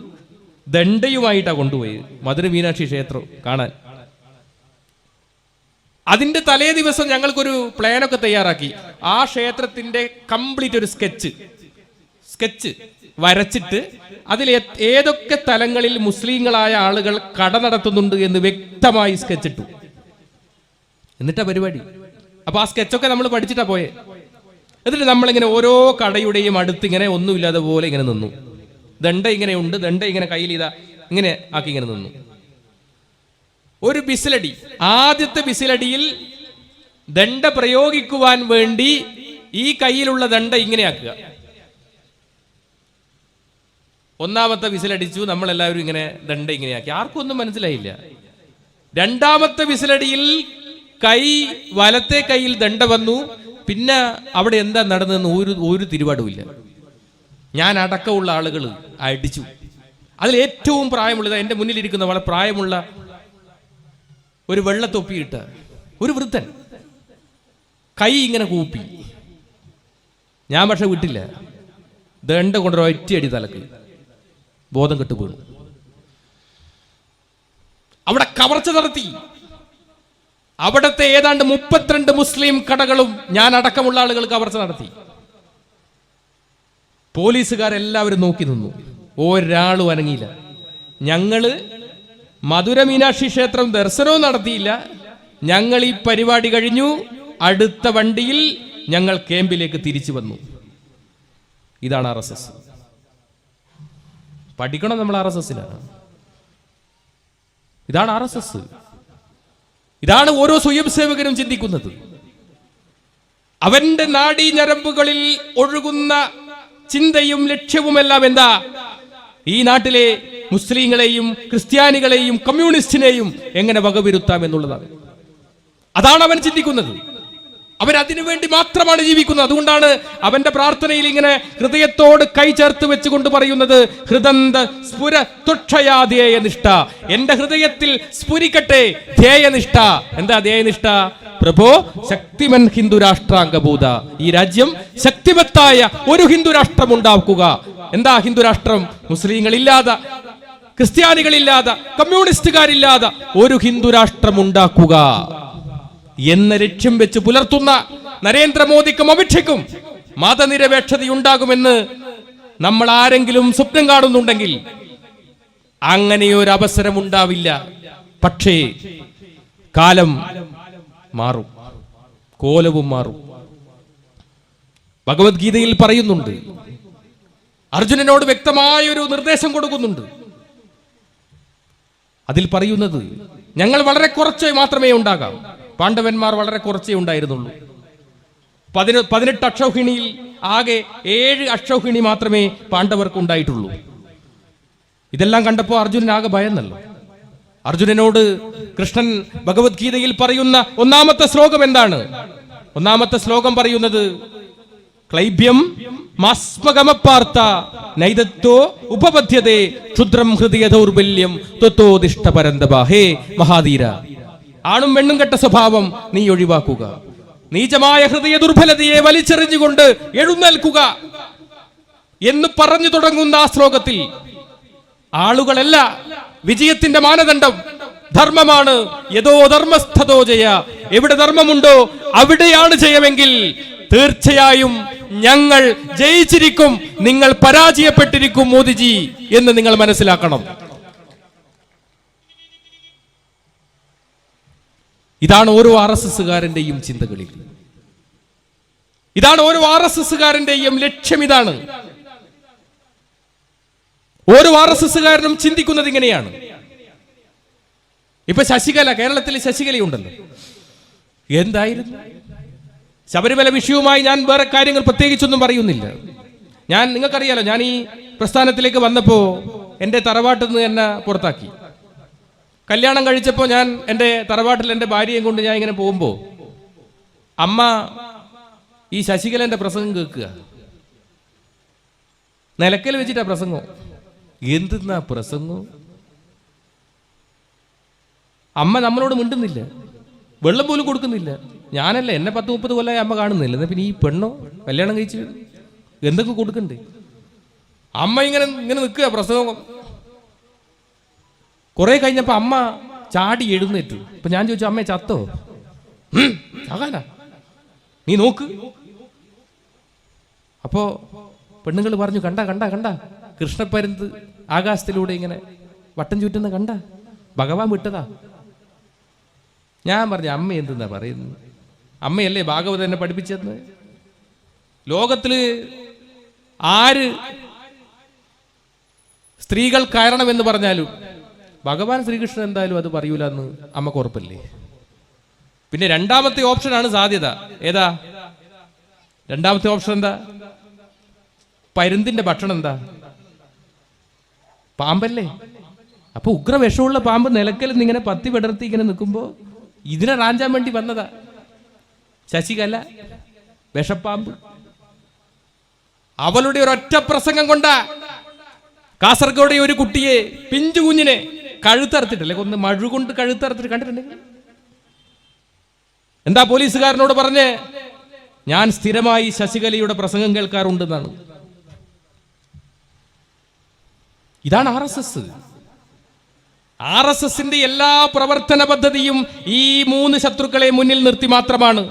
ദണ്ഡയുമായിട്ടാണ് കൊണ്ടുപോയത് മധുര മീനാക്ഷി ക്ഷേത്രം കാണാൻ. അതിന്റെ തലേ ദിവസം ഞങ്ങൾക്കൊരു പ്ലാനൊക്കെ തയ്യാറാക്കി. ആ ക്ഷേത്രത്തിന്റെ കംപ്ലീറ്റ് ഒരു സ്കെച്ച് വരച്ചിട്ട് അതിൽ ഏതൊക്കെ തലങ്ങളിൽ മുസ്ലിങ്ങളായ ആളുകൾ കട നടത്തുന്നുണ്ട് എന്ന് വ്യക്തമായി സ്കെച്ചിട്ടു. എന്നിട്ടാ പരിപാടി. അപ്പൊ ആ സ്കെച്ചൊക്കെ നമ്മൾ പഠിച്ചിട്ടാ പോയെ. എന്നിട്ട് നമ്മളിങ്ങനെ ഓരോ കടയുടെയും അടുത്ത് ഇങ്ങനെ ഒന്നുമില്ലാതെ പോലെ ഇങ്ങനെ നിന്നു. ദണ്ഡ ഇങ്ങനെ ഉണ്ട്, ദണ്ഡ ഇങ്ങനെ കയ്യിൽ ഇതാ ഇങ്ങനെ ആക്കി ഇങ്ങനെ നിന്നു. ഒരു ബിസിലടി, ആദ്യത്തെ ബിസിലടിയിൽ ദണ്ഡ പ്രയോഗിക്കുവാൻ വേണ്ടി ഈ കയ്യിലുള്ള ദണ്ഡ ഇങ്ങനെയാക്കുക. ഒന്നാമത്തെ വിസിലടിച്ചു, നമ്മളെല്ലാവരും ഇങ്ങനെ ദണ്ഡ ഇങ്ങനെയാക്കി. ആർക്കും ഒന്നും മനസ്സിലായില്ല. രണ്ടാമത്തെ വിസിലടിയിൽ വലത്തെ കൈയിൽ ദണ്ഡ വന്നു. പിന്നെ അവിടെ എന്താ നടന്നതെന്ന് ഒരു തിരുപാടുമില്ല. ഞാൻ അടക്കമുള്ള ആളുകൾ അടിച്ചു. അതിൽ ഏറ്റവും പ്രായമുള്ളത് എൻ്റെ മുന്നിലിരിക്കുന്ന വളരെ പ്രായമുള്ള ഒരു വെള്ളത്തൊപ്പിയിട്ട ഒരു വൃദ്ധൻ കൈ ഇങ്ങനെ കൂപ്പി. ഞാൻ പക്ഷെ വിട്ടില്ല. ദണ്ഡ കൊണ്ടൊരു ഒറ്റയടി തലക്ക് ബോധം കെട്ടു വീണു. അവിടെ കവർച്ച നടത്തി. അവിടത്തെ ഏതാണ്ട് 32 മുസ്ലിം കടകളും ഞാൻ അടക്കമുള്ള ആളുകൾ കവർച്ച നടത്തി. പോലീസുകാരെല്ലാവരും നോക്കി നിന്നു. ഒരാളും അനങ്ങിയില്ല. ഞങ്ങള് മധുര മീനാക്ഷി ക്ഷേത്രം ദർശനവും നടത്തിയില്ല. ഞങ്ങൾ ഈ പരിപാടി കഴിഞ്ഞു. അടുത്ത വണ്ടിയിൽ ഞങ്ങൾ ക്യാമ്പിലേക്ക് തിരിച്ചു വന്നു. ഇതാണ് RSS. പഠിക്കണം നമ്മൾ RSSലാണ്. ഇതാണ് RSS. ഇതാണ് ഓരോ സ്വയം സേവകനും ചിന്തിക്കുന്നത്. അവന്റെ നാഡീ ഞരമ്പുകളിൽ ഒഴുകുന്ന ചിന്തയും ലക്ഷ്യവുമെല്ലാം എന്താ? ഈ നാട്ടിലെ മുസ്ലിങ്ങളെയും ക്രിസ്ത്യാനികളെയും കമ്മ്യൂണിസ്റ്റിനെയും എങ്ങനെ വകവരുത്താം എന്നുള്ളതാണ്. അതാണ് അവൻ ചിന്തിക്കുന്നത്. അവൻ അതിനു വേണ്ടി മാത്രമാണ് ജീവിക്കുന്നത്. അതുകൊണ്ടാണ് അവന്റെ പ്രാർത്ഥനയിൽ ഇങ്ങനെ ഹൃദയത്തോട് കൈ ചേർത്ത് വെച്ചുകൊണ്ട് പറയുന്നത്, ഹൃദന്ത സ്ഫുര തുക്ഷയാധ്യേയനിഷ്ഠ, എന്റെ ഹൃദയത്തിൽ സ്ഫുരിക്കട്ടെ ധ്യേയനിഷ്ഠ. എന്താ ധ്യേയനിഷ്ഠ? പ്രഭോ ശക്തിമൻ ഹിന്ദു രാഷ്ട്രാംഗഭൂത, ഈ രാജ്യം ശക്തിമത്തായ ഒരു ഹിന്ദു രാഷ്ട്രം ഉണ്ടാക്കുക. എന്താ ഹിന്ദു രാഷ്ട്രം? മുസ്ലിങ്ങളില്ലാതെ, ക്രിസ്ത്യാനികളില്ലാതെ, കമ്മ്യൂണിസ്റ്റുകാരില്ലാതെ ഒരു ഹിന്ദു രാഷ്ട്രം ഉണ്ടാക്കുക എന്ന ലക്ഷ്യം വെച്ച് പുലർത്തുന്ന നരേന്ദ്രമോദിക്കും അമിത്ഷയ്ക്കും മതനിരപേക്ഷതയുണ്ടാകുമെന്ന് നമ്മൾ ആരെങ്കിലും സ്വപ്നം കാണുന്നുണ്ടെങ്കിൽ അങ്ങനെയൊരു അവസരം ഉണ്ടാവില്ല. പക്ഷേ കാലം മാറും, കോലവും മാറും. ഭഗവത്ഗീതയിൽ പറയുന്നുണ്ട്, അർജുനനോട് വ്യക്തമായൊരു നിർദ്ദേശം കൊടുക്കുന്നുണ്ട്. അതിൽ പറയുന്നത്, ഞങ്ങൾ വളരെ കുറച്ച് മാത്രമേ ഉണ്ടാകാം. പാണ്ഡവന്മാർ വളരെ കുറച്ചേ ഉണ്ടായിരുന്നുള്ളൂ. 18 അക്ഷൗഹിണിയിൽ ആകെ 7 അക്ഷൗഹിണി മാത്രമേ പാണ്ഡവർക്ക് ഉണ്ടായിട്ടുള്ളൂ. ഇതെല്ലാം കണ്ടപ്പോൾ അർജുനനാകെ ഭയന്നല്ലോ. അർജുനനോട് കൃഷ്ണൻ ഭഗവത്ഗീതയിൽ പറയുന്ന ഒന്നാമത്തെ ശ്ലോകം എന്താണ്? ഒന്നാമത്തെ ശ്ലോകം പറയുന്നത്, ക്ലൈബ്യം മാസ്മഗമപ്പാർത്ത നൈദത്തോ ഉപപദ്ധ്യതേ ക്ഷുദ്രം ഹൃദയ ദൗർബല്യം ത്വത്തോദിഷ്ട പരന്തപ. ഹേ മഹാധീര, ആണും പെണ്ണും കെട്ട സ്വഭാവം നീ ഒഴിവാക്കുക. നീചമായ ഹൃദയ ദുർബലതയെ വലിച്ചെറിഞ്ഞുകൊണ്ട് എഴുന്നേൽക്കുക എന്ന് പറഞ്ഞു തുടങ്ങുന്ന ആ ശ്ലോകത്തിൽ ആളുകളല്ല വിജയത്തിന്റെ മാനദണ്ഡം, ധർമ്മമാണ്. യഥോ ധർമ്മസ്ഥതോ ജയ, എവിടെ ധർമ്മമുണ്ടോ അവിടെയാണ് ജയമെങ്കിൽ തീർച്ചയായും ഞങ്ങൾ ജയിച്ചിരിക്കും, നിങ്ങൾ പരാജയപ്പെട്ടിരിക്കും മോദിജി എന്ന് നിങ്ങൾ മനസ്സിലാക്കണം. ഇതാണ് ഓരോ RSSകാരന്റെയും ചിന്തകളിൽ, ഇതാണ് ഓരോ RSSകാരന്റെയും ലക്ഷ്യം. ഇതാണ് ഓരോ RSSകാരനും ചിന്തിക്കുന്നത് ഇങ്ങനെയാണ്. ഇപ്പൊ ശശികല, കേരളത്തിൽ ശശികലയുണ്ടല്ലോ, എന്തായിരുന്നു? ശബരിമല വിഷയവുമായി ഞാൻ വേറെ കാര്യങ്ങൾ പ്രത്യേകിച്ചൊന്നും പറയുന്നില്ല. നിങ്ങൾക്കറിയാലോ, ഞാൻ ഈ പ്രസ്ഥാനത്തിലേക്ക് വന്നപ്പോ എന്റെ തറവാട്ടിൽ നിന്ന് എന്നെ പുറത്താക്കി. കല്യാണം കഴിച്ചപ്പോൾ ഞാൻ എൻ്റെ തറവാട്ടിൽ എൻ്റെ ഭാര്യയും കൊണ്ട് ഞാൻ ഇങ്ങനെ പോകുമ്പോൾ അമ്മ ഈ ശശികലന്റെ പ്രസംഗം കേൾക്കുക. നിലക്കൽ വെച്ചിട്ടാ പ്രസംഗം. എന്തെന്നാ പ്രസംഗം? അമ്മ നമ്മളോട് മിണ്ടുന്നില്ല, വെള്ളം പോലും കൊടുക്കുന്നില്ല. ഞാനല്ല, എന്നെ 10-30 കൊല്ലമായി അമ്മ കാണുന്നില്ല. എന്നാ പിന്നെ ഈ പെണ്ണോ കല്യാണം കഴിച്ച് എന്തൊക്കെ കൊടുക്കണ്ടേ? അമ്മ ഇങ്ങനെ നിൽക്കുക പ്രസംഗം. കുറെ കഴിഞ്ഞപ്പോ അമ്മ ചാടി എഴുന്നേറ്റു. അപ്പൊ ഞാൻ ചോദിച്ചു, അമ്മേ ചത്തോ? ചാകാനാ, നീ നോക്ക്. അപ്പോ പെണ്ണുങ്ങൾ പറഞ്ഞു, കണ്ട കണ്ട കണ്ട കൃഷ്ണപ്പരുന്ത് ആകാശത്തിലൂടെ ഇങ്ങനെ വട്ടം ചുറ്റുന്ന കണ്ട, ഭഗവാൻ വിട്ടതാ. ഞാൻ പറഞ്ഞു, അമ്മ എന്തെന്നാ പറയുന്നത്? അമ്മയല്ലേ ഭാഗവതം എന്നെ പഠിപ്പിച്ചെന്ന്. ലോകത്തില് ആര് സ്ത്രീകൾ കയറണമെന്ന് പറഞ്ഞാലും ഭഗവാൻ ശ്രീകൃഷ്ണൻ എന്തായാലും അത് പറയൂല എന്ന് അമ്മക്ക് ഉറപ്പല്ലേ? പിന്നെ രണ്ടാമത്തെ ഓപ്ഷനാണ് സാധ്യത. ഏതാ രണ്ടാമത്തെ ഓപ്ഷൻ? എന്താ? പരുന്തിന്റെ ഭക്ഷണം എന്താ? പാമ്പല്ലേ? അപ്പൊ ഉഗ്ര വിഷമുള്ള പാമ്പ് നിലക്കൽ ഇങ്ങനെ പത്തി വിടർത്തി ഇങ്ങനെ നിൽക്കുമ്പോ ഇതിനെ റാഞ്ചാൻ വേണ്ടി വന്നതാ ശശികല, വിഷപ്പാമ്പ്. അവളുടെ ഒരൊറ്റ പ്രസംഗം കൊണ്ടാ കാസർഗോഡ് ഒരു കുട്ടിയെ, പിഞ്ചു കുഞ്ഞിനെ കഴുത്തറുത്തിട്ടല്ലേ കൊന്ന്, മഴുകൊണ്ട് കഴുത്തറുത്തിട്ട് കണ്ടിട്ടുണ്ടെങ്കിൽ. എന്താ പോലീസുകാരനോട് പറഞ്ഞ്? ഞാൻ സ്ഥിരമായി ശശികലയുടെ പ്രസംഗം കേൾക്കാറുണ്ടെന്നാണ്. ഇതാണ് RSS എല്ലാ പ്രവർത്തന പദ്ധതിയും ഈ 3 ശത്രുക്കളെ മുന്നിൽ നിർത്തി മാത്രമാണ്.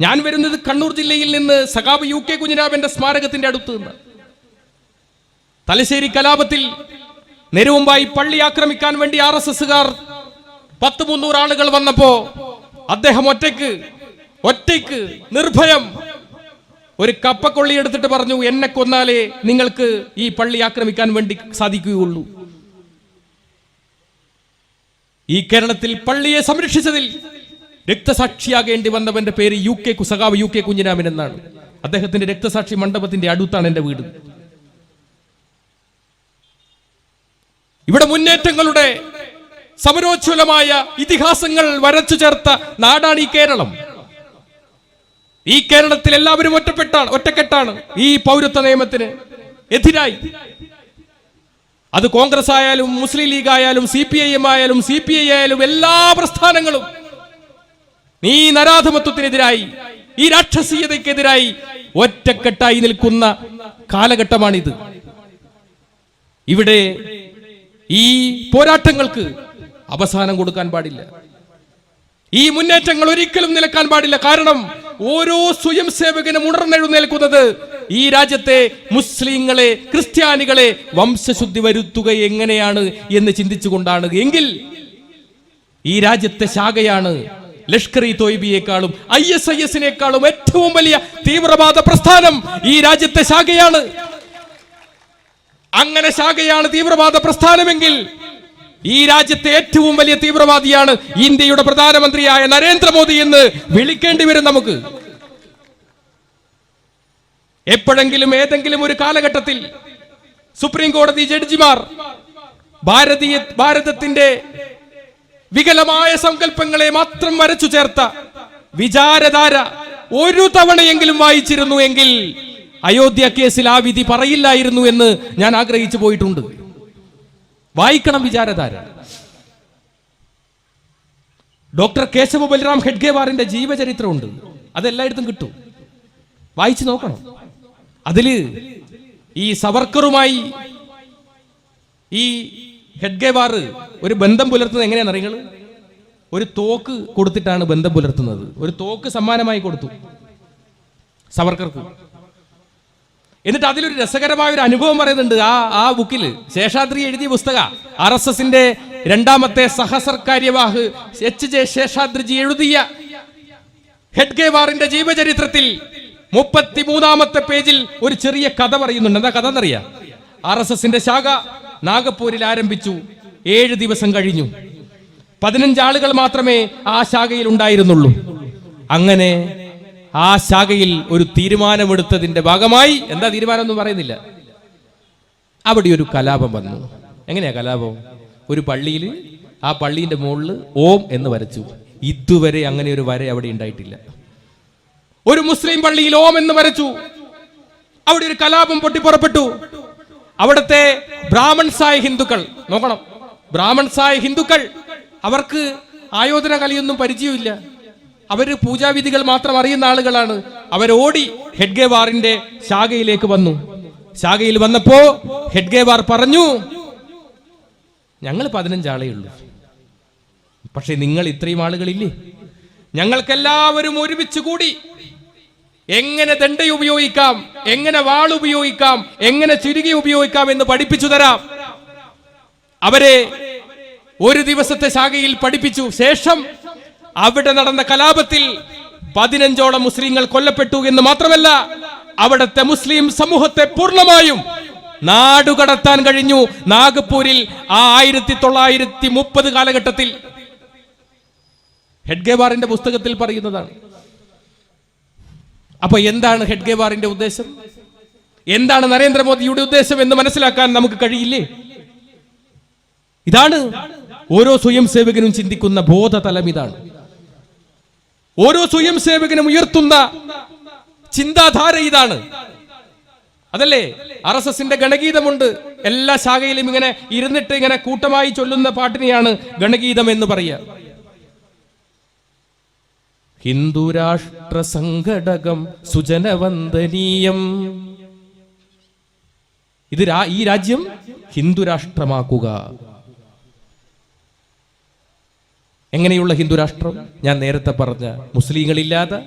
ഞാൻ വരുന്നത് കണ്ണൂർ ജില്ലയിൽ നിന്ന് സഖാബ് UK കുഞ്ഞിരാമന്റെ സ്മാരകത്തിന്റെ അടുത്ത് നിന്ന്. തലശ്ശേരി കലാപത്തിൽ നെരുവമ്പായി പള്ളി ആക്രമിക്കാൻ വേണ്ടി RSSകാർ 100-300 ആളുകൾ വന്നപ്പോ അദ്ദേഹം ഒറ്റയ്ക്ക് നിർഭയം ഒരു കപ്പക്കൊള്ളി എടുത്തിട്ട് പറഞ്ഞു, എന്നെ കൊന്നാലേ നിങ്ങൾക്ക് ഈ പള്ളി ആക്രമിക്കാൻ വേണ്ടി സാധിക്കുകയുള്ളൂ. ഈ കേരളത്തിൽ പള്ളിയെ സംരക്ഷിച്ചതിൽ രക്തസാക്ഷിയാകേണ്ടി വന്നവന്റെ പേര് സഖാവ് UK കുഞ്ഞിരാമൻ എന്നാണ്. അദ്ദേഹത്തിന്റെ രക്തസാക്ഷി മണ്ഡപത്തിന്റെ അടുത്താണ് എന്റെ വീട്. ഇവിടെ മുന്നേറ്റങ്ങളുടെ സമരോജ്വലമായ ഇതിഹാസങ്ങൾ വരച്ചു ചേർത്ത നാടാണ് ഈ കേരളം. ഈ കേരളത്തിൽ എല്ലാവരും ഒറ്റക്കെട്ടാണ് ഈ പൗരത്വ നിയമത്തിന് എതിരായി. അത് കോൺഗ്രസ് ആയാലും മുസ്ലിം ലീഗ് ആയാലും CPIM ആയാലും CPI ആയാലും എല്ലാ പ്രസ്ഥാനങ്ങളും ഈ നരാധമത്വത്തിനെതിരായി, ഈ രാക്ഷസീയതയ്ക്കെതിരായി ഒറ്റക്കെട്ടായി നിൽക്കുന്ന കാലഘട്ടമാണിത്. ഇവിടെ ഈ പോരാട്ടങ്ങൾക്ക് അവസാനം കൊടുക്കാൻ പാടില്ല. ഈ മുന്നേറ്റങ്ങൾ ഒരിക്കലും നിലക്കാൻ പാടില്ല. കാരണം ഓരോ സ്വയം സേവകനും ഉണർന്നെഴുന്നേൽക്കുന്നത് ഈ രാജ്യത്തെ മുസ്ലിങ്ങളെ, ക്രിസ്ത്യാനികളെ വംശശുദ്ധി വരുത്തുക എങ്ങനെയാണ് എന്ന് ചിന്തിച്ചുകൊണ്ടാണ്. എങ്കിൽ ഈ രാജ്യത്തെ ശാഖയാണ് ലഷ്കർ ഇ തോയ്ബിയേക്കാളും ISISനേക്കാളും ഏറ്റവും വലിയ തീവ്രവാദ പ്രസ്ഥാനം ഈ രാജ്യത്തെ ശാഖയാണ്. അങ്ങനെ ശാഖയാണ് തീവ്രവാദ പ്രസ്ഥാനമെങ്കിൽ ഈ രാജ്യത്തെ ഏറ്റവും വലിയ തീവ്രവാദിയാണ് ഇന്ത്യയുടെ പ്രധാനമന്ത്രിയായ നരേന്ദ്രമോദി എന്ന് വിളിക്കേണ്ടി വരും നമുക്ക്. എപ്പോഴെങ്കിലും ഏതെങ്കിലും ഒരു കാലഘട്ടത്തിൽ സുപ്രീം കോടതി ജഡ്ജിമാർ ഭാരതത്തിന്റെ വികലമായ സങ്കല്പങ്ങളെ മാത്രം വരച്ചു ചേർത്ത വിചാരധാര ഒരു തവണയെങ്കിലും വായിച്ചിരുന്നു എങ്കിൽ അയോധ്യ കേസിൽ ആ വിധി പറയില്ലായിരുന്നു എന്ന് ഞാൻ ആഗ്രഹിച്ചു പോയിട്ടുണ്ട്. വായിക്കണം വിചാരധാര. ഡോക്ടർ കേശവ ബൽറാം ഹെഡ്ഗേവാറിന്റെ ജീവചരിത്രമുണ്ട്. അതെല്ലായിടത്തും കിട്ടും, വായിച്ചു നോക്കണം. അതില് ഈ സവർക്കറുമായി ഈ ഹെഡ്ഗേവാർ ഒരു ബന്ധം പുലർത്തുന്നത് എങ്ങനെയാണെന്ന് അറിയുന്നത്? ഒരു തോക്ക് കൊടുത്തിട്ടാണ് ബന്ധം പുലർത്തുന്നത്. ഒരു തോക്ക് സമ്മാനമായി കൊടുത്തു സവർക്കർക്ക്. എന്നിട്ട് അതിലൊരു രസകരമായ ഒരു അനുഭവം പറയുന്നുണ്ട് ആ ബുക്കിൽ. ശേഷാദ്രി എഴുതിയ പുസ്തക RSSന്റെ രണ്ടാമത്തെ സഹസർക്കാര്യവാഹ് HJ ശേഷാദ്രിജി എഴുതിയ ഹെഡ്ഗേവാറിന്റെ ജീവചരിത്രത്തിൽ 33-ാമത്തെ പേജിൽ ഒരു ചെറിയ കഥ പറയുന്നുണ്ട്. എന്താ കഥ എന്നറിയാം? RSSന്റെ ശാഖ നാഗപ്പൂരിൽ ആരംഭിച്ചു. 7 ദിവസം കഴിഞ്ഞു. 15 ആളുകൾ മാത്രമേ ആ ശാഖയിൽ ഉണ്ടായിരുന്നുള്ളൂ. അങ്ങനെ ആ ശാഖയിൽ ഒരു തീരുമാനമെടുത്തതിന്റെ ഭാഗമായി, എന്താ തീരുമാനം ഒന്നും പറയുന്നില്ല, അവിടെ ഒരു കലാപം വന്നു. എങ്ങനെയാ കലാപം? ഒരു പള്ളിയിൽ, ആ പള്ളീന്റെ മുകളിൽ ഓം എന്ന് വരച്ചു. ഇതുവരെ അങ്ങനെ ഒരു വര അവിടെ ഉണ്ടായിട്ടില്ല. ഒരു മുസ്ലിം പള്ളിയിൽ ഓം എന്ന് വരച്ചു. അവിടെ ഒരു കലാപം പൊട്ടിപ്പുറപ്പെട്ടു. അവിടുത്തെ ബ്രാഹ്മൺസായ ഹിന്ദുക്കൾ, നോക്കണം, ബ്രാഹ്മൺസായ ഹിന്ദുക്കൾ, അവർക്ക് ആയോധന കലയൊന്നും പരിചയമില്ല. അവര് പൂജാവിധികൾ മാത്രം അറിയുന്ന ആളുകളാണ്. അവരോടി ഹെഡ്ഗേവാറിന്റെ ശാഖയിലേക്ക് വന്നു. ശാഖയിൽ വന്നപ്പോ ഹെഡ്ഗേവാർ പറഞ്ഞു, ഞങ്ങൾ 15 ആളേ ഉള്ളൂ, പക്ഷെ നിങ്ങൾ ഇത്രയും ആളുകളില്ലേ? ഞങ്ങൾക്കെല്ലാവരും ഒരുമിച്ച് കൂടി എങ്ങനെ ദണ്ഡ ഉപയോഗിക്കാം, എങ്ങനെ വാൾ ഉപയോഗിക്കാം, എങ്ങനെ ചുരുകി ഉപയോഗിക്കാം എന്ന് പഠിപ്പിച്ചു തരാം. അവരെ ഒരു ദിവസത്തെ ശാഖയിൽ പഠിപ്പിച്ചു. ശേഷം അവിടെ നടന്ന കലാപത്തിൽ 15ഓളം മുസ്ലിങ്ങൾ കൊല്ലപ്പെട്ടു എന്ന് മാത്രമല്ല, അവിടുത്തെ മുസ്ലിം സമൂഹത്തെ പൂർണ്ണമായും നാടുകടത്താൻ കഴിഞ്ഞു നാഗ്പൂരിൽ ആ 1930 കാലഘട്ടത്തിൽ. ഹെഡ്ഗേവാറിന്റെ പുസ്തകത്തിൽ പറയുന്നതാണ്. അപ്പൊ എന്താണ് ഹെഡ്ഗേവാറിന്റെ ഉദ്ദേശം, എന്താണ് നരേന്ദ്രമോദിയുടെ ഉദ്ദേശം എന്ന് മനസ്സിലാക്കാൻ നമുക്ക് കഴിയില്ലേ? ഇതാണ് ഓരോ സ്വയം സേവകനും ചിന്തിക്കുന്ന ബോധതലം. ഇതാണ് ഓരോ സ്വയം സേവകനും ഉയർത്തുന്ന ചിന്താധാര. ഇതാണ്. അതല്ലേ RSSന്റെ ഗണഗീതമുണ്ട്. എല്ലാ ശാഖയിലും ഇങ്ങനെ ഇരുന്നിട്ട് ഇങ്ങനെ കൂട്ടമായി ചൊല്ലുന്ന പാട്ടിനെയാണ് ഗണഗീതം എന്ന് പറയുക. ഹിന്ദുരാഷ്ട്ര സംഘടകം സുജനവന്ദനീയം. ഈ രാജ്യം ഹിന്ദുരാഷ്ട്രമാക്കുക. എങ്ങനെയുള്ള ഹിന്ദുരാഷ്ട്രം? ഞാൻ നേരത്തെ പറഞ്ഞ മുസ്ലിങ്ങളില്ലാതെ,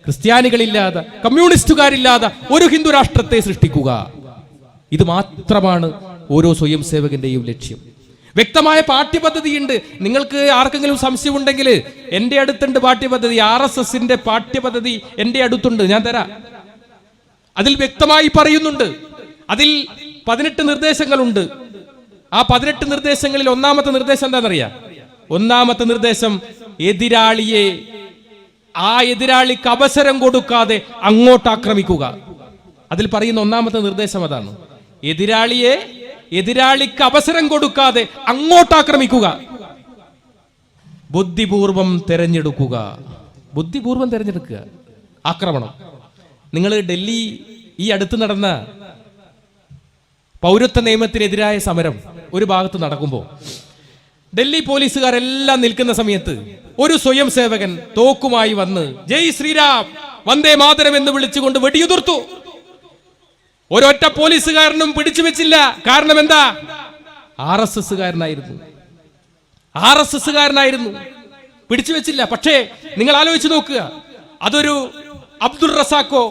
ക്രിസ്ത്യാനികളില്ലാതെ, കമ്മ്യൂണിസ്റ്റുകാരില്ലാതെ ഒരു ഹിന്ദുരാഷ്ട്രത്തെ സൃഷ്ടിക്കുക. ഇത് മാത്രമാണ് ഓരോ സ്വയം സേവകന്റെയും ലക്ഷ്യം. വ്യക്തമായ പാഠ്യപദ്ധതിയുണ്ട്. നിങ്ങൾക്ക് ആർക്കെങ്കിലും സംശയമുണ്ടെങ്കിൽ എൻ്റെ അടുത്തുണ്ട് പാഠ്യപദ്ധതി. RSSന്റെ പാഠ്യപദ്ധതി എൻ്റെ അടുത്തുണ്ട്, ഞാൻ തരാം. അതിൽ വ്യക്തമായി പറയുന്നുണ്ട്. അതിൽ 18 നിർദ്ദേശങ്ങളുണ്ട്. ആ 18 നിർദ്ദേശങ്ങളിൽ ഒന്നാമത്തെ നിർദ്ദേശം എന്താണെന്നറിയാം? ഒന്നാമത്തെ നിർദ്ദേശം എതിരാളിക്ക് അവസരം കൊടുക്കാതെ അങ്ങോട്ട് ആക്രമിക്കുക. അതിൽ പറയുന്ന ഒന്നാമത്തെ നിർദ്ദേശം അതാണ്. എതിരാളിക്ക് അവസരം കൊടുക്കാതെ അങ്ങോട്ട് ആക്രമിക്കുക. ബുദ്ധിപൂർവം തെരഞ്ഞെടുക്കുക. ആക്രമണം. നിങ്ങൾ ഡൽഹി ഈ അടുത്ത് നടന്ന പൗരത്വ നിയമത്തിനെതിരായ സമരം ഒരു ഭാഗത്ത് നടക്കുമ്പോൾ ഡൽഹി പോലീസുകാരെല്ലാം നിൽക്കുന്ന സമയത്ത് ഒരു സ്വയം സേവകൻ തോക്കുമായി വന്ന് ജയ് ശ്രീരാം വന്ദേ മാതരം എന്ന് വിളിച്ചുകൊണ്ട് വെടിയുതിർത്തു. ഒരൊറ്റ പോലീസുകാരനും പിടിച്ചു വെച്ചില്ല. കാരണം എന്താ? RSSകാരനായിരുന്നു. പിടിച്ചു വെച്ചില്ല. പക്ഷേ നിങ്ങൾ ആലോചിച്ച് നോക്കുക, അതൊരു അബ്ദുൾ റസാഖോ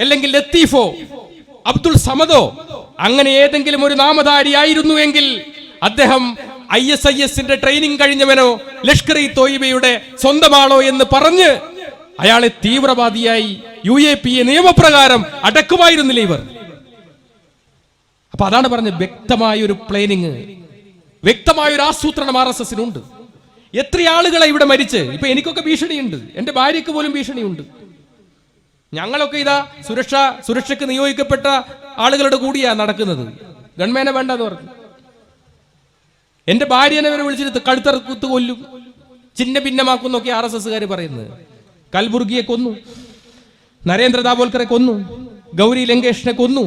അല്ലെങ്കിൽ ലത്തീഫോ അബ്ദുൾ സമദോ അങ്ങനെ ഏതെങ്കിലും ഒരു നാമധാരി ആയിരുന്നു എങ്കിൽ അദ്ദേഹം ISISന്റെ ട്രെയിനിങ് കഴിഞ്ഞവനോ ലഷ്കർ-ഇ തോയ്ബയുടെ സ്വന്തമാണോ എന്ന് പറഞ്ഞ് അയാളെ തീവ്രവാദിയായി UAPA നിയമപ്രകാരം അടക്കുമായിരുന്നില്ല ഇവർ. അപ്പൊ അതാണ് പറഞ്ഞത്, വ്യക്തമായൊരു പ്ലാനിങ്, വ്യക്തമായൊരു ആസൂത്രണം RSSനുണ്ട്. എത്ര ആളുകളെ ഇവിടെ മരിച്ച്. ഇപ്പൊ എനിക്കൊക്കെ ഭീഷണിയുണ്ട്, എന്റെ ഭാര്യയ്ക്ക് പോലും ഭീഷണിയുണ്ട്. ഞങ്ങളൊക്കെ ഇതാ സുരക്ഷയ്ക്ക് നിയോഗിക്കപ്പെട്ട ആളുകളുടെ കൂടിയാ നടക്കുന്നത്. ഗവൺമെന്റിനെ വേണ്ടെന്ന് പറഞ്ഞു. എന്റെ ഭാര്യനെ വരെ വിളിച്ചിട്ട് കഴുത്തറുത്ത് കൊല്ലും, ചിഹ്ന ഭിന്നമാക്കുന്നൊക്കെ RSSകാർ പറയുന്നത്. കൽബുർഗിയെ കൊന്നു, നരേന്ദ്ര ദാബോൽക്കറെ കൊന്നു, ഗൗരി ലങ്കേഷിനെ കൊന്നു.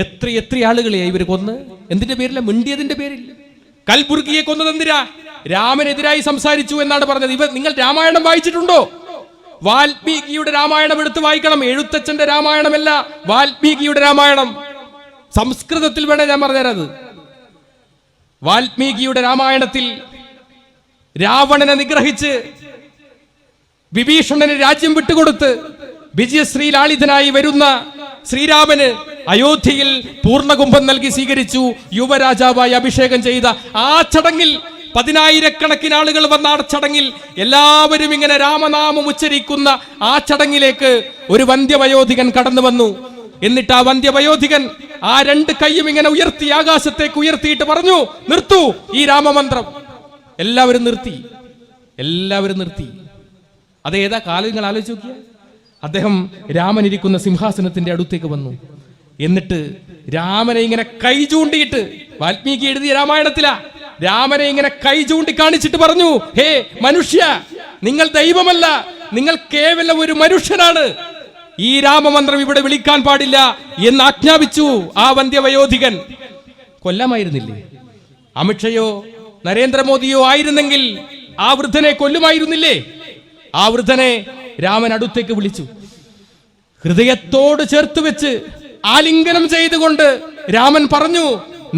എത്ര ആളുകളെയാ ഇവര് കൊന്ന്? എന്തിന്റെ പേരില്ല? മിണ്ടിയതിന്റെ പേരിൽ. കൽബുർഗിയെ കൊന്നത് എന്തിനാ? രാമനെതിരായി സംസാരിച്ചു എന്നാണ് പറഞ്ഞത്. നിങ്ങൾ രാമായണം വായിച്ചിട്ടുണ്ടോ? വാൽമീകിയുടെ രാമായണം എടുത്ത് വായിക്കണം. എഴുത്തച്ഛന്റെ രാമായണമല്ല, വാൽമീകിയുടെ രാമായണം. സംസ്കൃതത്തിൽ വേണേ ഞാൻ പറഞ്ഞുതരാത്. വാൽമീകിയുടെ രാമായണത്തിൽ രാവണനെ നിഗ്രഹിച്ച് വിഭീഷണന് രാജ്യം വിട്ടുകൊടുത്ത് വിജയശ്രീ ലാളിതനായി വരുന്ന ശ്രീരാമന് അയോധ്യയിൽ പൂർണ്ണകുംഭം നൽകി സ്വീകരിച്ചു. യുവരാജാവായി അഭിഷേകം ചെയ്ത ആ ചടങ്ങിൽ 10,000-കണക്കിന് ആളുകൾ വന്ന ആ ചടങ്ങിൽ എല്ലാവരും ഇങ്ങനെ രാമനാമം ഉച്ചരിക്കുന്ന ആ ചടങ്ങിലേക്ക് ഒരു വന്ധ്യവയോധികൻ കടന്നു വന്നു. എന്നിട്ട് ആ വന്ധ്യവയോധികൻ ആ 2 കൈയും ഇങ്ങനെ ഉയർത്തി ആകാശത്തേക്ക് ഉയർത്തിയിട്ട് പറഞ്ഞു, നിർത്തൂ ഈ രാമമന്ത്രം. എല്ലാവരും നിർത്തി. അതേതാ കാലം നിങ്ങൾ ആലോചിച്ച് നോക്കിയ. അദ്ദേഹം രാമൻ ഇരിക്കുന്ന സിംഹാസനത്തിന്റെ അടുത്തേക്ക് വന്നു. എന്നിട്ട് രാമനെ ഇങ്ങനെ കൈ ചൂണ്ടിയിട്ട്, വാൽമീകി എഴുതിയ രാമായണത്തിലാ, രാമനെ ഇങ്ങനെ കൈ ചൂണ്ടി കാണിച്ചിട്ട് പറഞ്ഞു, ഹേ മനുഷ്യ, നിങ്ങൾ ദൈവമല്ല, നിങ്ങൾ കേവലം ഒരു മനുഷ്യനാണ്. ഈ രാമമന്ത്രം ഇവിടെ വിളിക്കാൻ പാടില്ല എന്ന് ആജ്ഞാപിച്ചു ആ വന്ധ്യവയോധികൻ. കൊല്ലാമായിരുന്നില്ലേ? അമിത്ഷയോ നരേന്ദ്രമോദിയോ ആയിരുന്നെങ്കിൽ ആ വൃദ്ധനെ കൊല്ലുമായിരുന്നില്ലേ? ആ വൃദ്ധനെ രാമൻ അടുത്തേക്ക് വിളിച്ചു. ഹൃദയത്തോട് ചേർത്ത് വെച്ച് ആലിംഗനം ചെയ്തുകൊണ്ട് രാമൻ പറഞ്ഞു,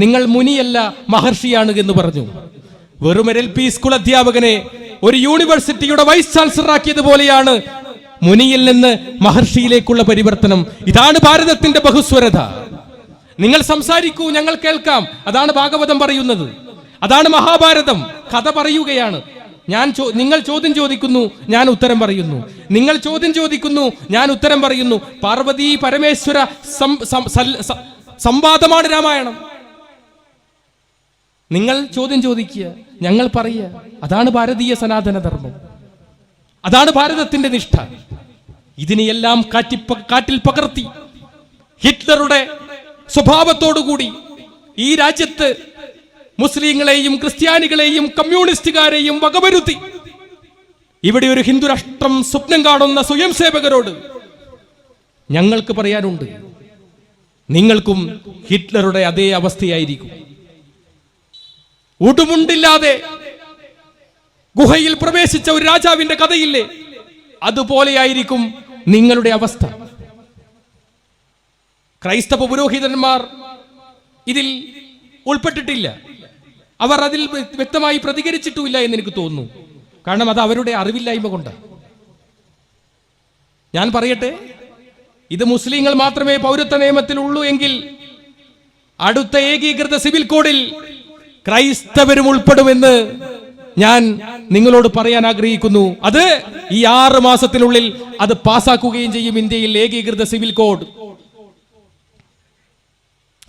നിങ്ങൾ മുനിയല്ല മഹർഷിയാണ് എന്ന് പറഞ്ഞു. വെറും LP സ്കൂൾ അധ്യാപകനെ ഒരു യൂണിവേഴ്സിറ്റിയുടെ വൈസ് ചാൻസലർ ആക്കിയതുപോലെയാണ് മുനിയിൽ നിന്ന് മഹർഷിയിലേക്കുള്ള പരിവർത്തനം. ഇതാണ് ഭാരതത്തിന്റെ ബഹുസ്വരത. നിങ്ങൾ സംസാരിക്കൂ, ഞങ്ങൾ കേൾക്കാം. അതാണ് ഭാഗവതം പറയുന്നത്, അതാണ് മഹാഭാരതം. കഥ പറയുകയാണ്. നിങ്ങൾ ചോദ്യം ചോദിക്കുന്നു, ഞാൻ ഉത്തരം പറയുന്നു. നിങ്ങൾ ചോദ്യം ചോദിക്കുന്നു, ഞാൻ ഉത്തരം പറയുന്നു. പാർവതി പരമേശ്വര സംവാദമാണ് രാമായണം. നിങ്ങൾ ചോദ്യം ചോദിക്കുക, ഞങ്ങൾ പറയുക. അതാണ് ഭാരതീയ സനാതന ധർമ്മം, അതാണ് ഭാരതത്തിന്റെ നിഷ്ഠ. ഇതിനെയെല്ലാം കാറ്റിൽ പകർത്തി ഹിറ്റ്ലറുടെ സ്വഭാവത്തോടുകൂടി ഈ രാജ്യത്ത് മുസ്ലിങ്ങളെയും ക്രിസ്ത്യാനികളെയും കമ്മ്യൂണിസ്റ്റുകാരെയും വകവരുത്തി ഇവിടെ ഒരു ഹിന്ദു രാഷ്ട്രം സ്വപ്നം കാണുന്ന സ്വയം സേവകരോട് ഞങ്ങൾക്ക് പറയാനുണ്ട്, നിങ്ങൾക്കും ഹിറ്റ്ലറുടെ അതേ അവസ്ഥയായിരിക്കും. ഉടുമുണ്ടില്ലാതെ ഗുഹയിൽ പ്രവേശിച്ച ഒരു രാജാവിന്റെ കഥയില്ലേ, അതുപോലെയായിരിക്കും നിങ്ങളുടെ അവസ്ഥ. ക്രൈസ്തവ പുരോഹിതന്മാർ ഇതിൽ ഉൾപ്പെട്ടിട്ടില്ല, അവർ അതിൽ വ്യക്തമായി പ്രതികരിച്ചിട്ടുമില്ല എന്ന് എനിക്ക് തോന്നുന്നു. കാരണം അത് അവരുടെ അറിവില്ലായ്മ കൊണ്ട്. ഞാൻ പറയട്ടെ, ഇത് മുസ്ലിങ്ങൾ മാത്രമേ പൗരത്വ നിയമത്തിൽ ഉള്ളൂ എങ്കിൽ അടുത്ത ഏകീകൃത സിവിൽ കോഡിൽ ക്രൈസ്തവരും ഉൾപ്പെടുമെന്ന് ഞാൻ നിങ്ങളോട് പറയാൻ ആഗ്രഹിക്കുന്നു. അത് ഈ 6 മാസത്തിനുള്ളിൽ അത് പാസാക്കുകയും ചെയ്യും ഇന്ത്യയിൽ ഏകീകൃത സിവിൽ കോഡ്.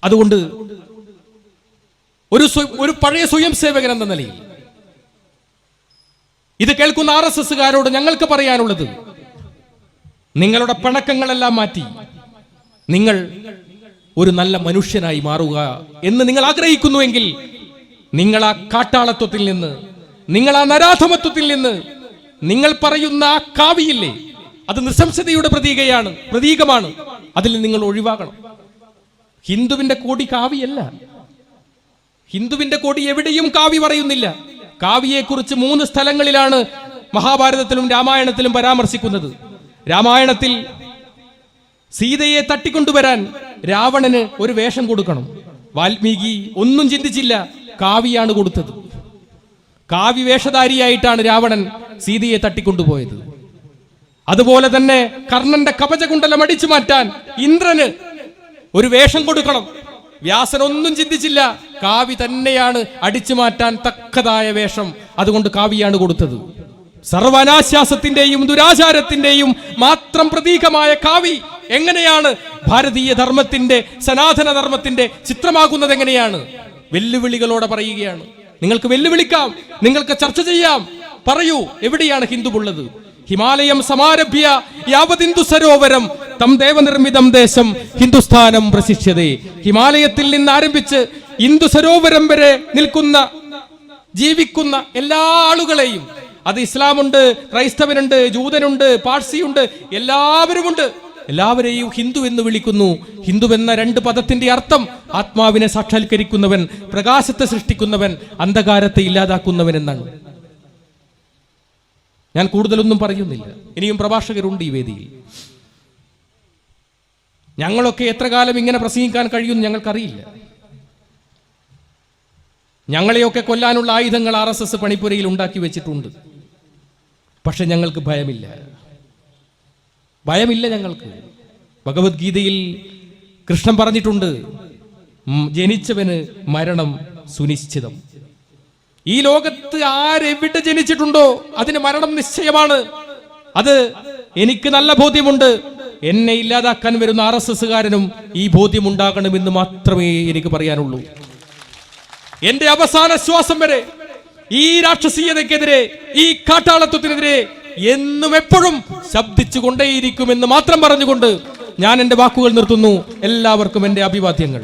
അതുകൊണ്ട് ഒരു പഴയ സ്വയം സേവകൻ എന്ന നിലയിൽ ഇത് കേൾക്കുന്ന RSSകാരോട് ഞങ്ങൾക്ക് പറയാനുള്ളത്, നിങ്ങളുടെ പിണക്കങ്ങളെല്ലാം മാറ്റി നിങ്ങൾ ഒരു നല്ല മനുഷ്യനായി മാറുക എന്ന് നിങ്ങൾ ആഗ്രഹിക്കുന്നുവെങ്കിൽ നിങ്ങൾ ആ കാട്ടാളത്വത്തിൽ നിന്ന്, നിങ്ങൾ ആ നരാധമത്വത്തിൽ നിന്ന്, നിങ്ങൾ പറയുന്ന ആ കാവിയില്ലേ, അത് നിസ്സംശതയുടെ പ്രതീകമാണ്, അതിൽ നിങ്ങൾ ഒഴിവാകണം. ഹിന്ദുവിന്റെ കോടി കാവിയല്ല. ഹിന്ദുവിന്റെ കോടി എവിടെയും കാവി പറയുന്നില്ല. കാവിയെക്കുറിച്ച് 3 സ്ഥലങ്ങളിലാണ് മഹാഭാരതത്തിലും രാമായണത്തിലും പരാമർശിക്കുന്നത്. രാമായണത്തിൽ സീതയെ തട്ടിക്കൊണ്ടുവരാൻ രാവണന് ഒരു വേഷം കൊടുക്കണം. വാൽമീകി ഒന്നും ചിന്തിച്ചില്ല, കാവിയാണ് കൊടുത്തത്. കാവി വേഷധാരിയായിട്ടാണ് രാവണൻ സീതയെ തട്ടിക്കൊണ്ടുപോയത്. അതുപോലെ തന്നെ കർണന്റെ കവചകുണ്ടലം അടിച്ചു മാറ്റാൻ ഇന്ദ്രന് ഒരു വേഷം കൊടുക്കണം. വ്യാസൻ ഒന്നും ചിന്തിച്ചില്ല, കാവി തന്നെയാണ് അടിച്ചു മാറ്റാൻ തക്കതായ വേഷം, അതുകൊണ്ട് കാവിയാണ് കൊടുത്തത്. സർവനാശ്വാസത്തിന്റെയും ദുരാചാരത്തിന്റെയും മാത്രം പ്രതീകമായ കാവി എങ്ങനെയാണ് ഭാരതീയ ധർമ്മത്തിന്റെ, സനാതന ധർമ്മത്തിന്റെ ചിത്രമാകുന്നത്? എങ്ങനെയാണ്? വെല്ലുവിളികളോടെ പറയുകയാണ്. നിങ്ങൾക്ക് വെല്ലുവിളിക്കാം, നിങ്ങൾക്ക് ചർച്ച ചെയ്യാം. പറയൂ, എവിടെയാണ് ഹിന്ദുവുള്ളത്? ഹിമാലയം സമാരഭ്യ യാവതിന്ദു സരോവരം തം ദേവനിർമ്മിതം ദേശം ഹിന്ദുസ്ഥാനം പ്രശിഷ്യതേ. ഹിമാലയത്തിൽ നിന്ന് ആരംഭിച്ച് ഹിന്ദു സരോവരം വരെ നിൽക്കുന്ന, ജീവിക്കുന്ന എല്ലാ ആളുകളെയും, അത് ഇസ്ലാമുണ്ട്, ക്രൈസ്തവനുണ്ട്, ജൂതനുണ്ട്, പാഴ്സിയുണ്ട്, എല്ലാവരുമുണ്ട്, എല്ലാവരെയും ഹിന്ദു എന്ന് വിളിക്കുന്നു. ഹിന്ദു എന്ന 2 പദത്തിന്റെ അർത്ഥം ആത്മാവിനെ സാക്ഷാത്കരിക്കുന്നവൻ, പ്രകാശത്തെ സൃഷ്ടിക്കുന്നവൻ, അന്ധകാരത്തെ ഇല്ലാതാക്കുന്നവൻ എന്നാണ്. ഞാൻ കൂടുതലൊന്നും പറയുന്നില്ല, ഇനിയും പ്രഭാഷകരുണ്ട് ഈ വേദിയിൽ. ഞങ്ങളൊക്കെ എത്ര കാലം ഇങ്ങനെ പ്രസംഗിക്കാൻ കഴിയുമെന്ന് ഞങ്ങൾക്കറിയില്ല. ഞങ്ങളെയൊക്കെ കൊല്ലാനുള്ള ആയുധങ്ങൾ RSS പണിപ്പുരയിൽ ഉണ്ടാക്കി വെച്ചിട്ടുണ്ട്. പക്ഷെ ഞങ്ങൾക്ക് ഭയമില്ല. ഞങ്ങൾക്ക്. ഭഗവത്ഗീതയിൽ കൃഷ്ണൻ പറഞ്ഞിട്ടുണ്ട്, ജനിച്ചവന് മരണം സുനിശ്ചിതം. ഈ ലോകത്ത് ആരെവിടെ ജനിച്ചിട്ടുണ്ടോ അതിന് മരണം നിശ്ചയമാണ്. അത് എനിക്ക് നല്ല ബോധ്യമുണ്ട്. എന്നെ ഇല്ലാതാക്കാൻ വരുന്ന RSSകാരനും ഈ ബോധ്യം ഉണ്ടാകണമെന്ന് മാത്രമേ എനിക്ക് പറയാനുള്ളൂ. എന്റെ അവസാന ശ്വാസം വരെ ഈ രാക്ഷസീയതയ്ക്കെതിരെ, ഈ കാട്ടാളത്വത്തിനെതിരെ എന്നും എപ്പോഴും ശബ്ദിച്ചു കൊണ്ടേയിരിക്കുമെന്ന് മാത്രം പറഞ്ഞുകൊണ്ട് ഞാൻ എന്റെ വാക്കുകൾ നിർത്തുന്നു. എല്ലാവർക്കും എന്റെ അഭിവാദ്യങ്ങൾ.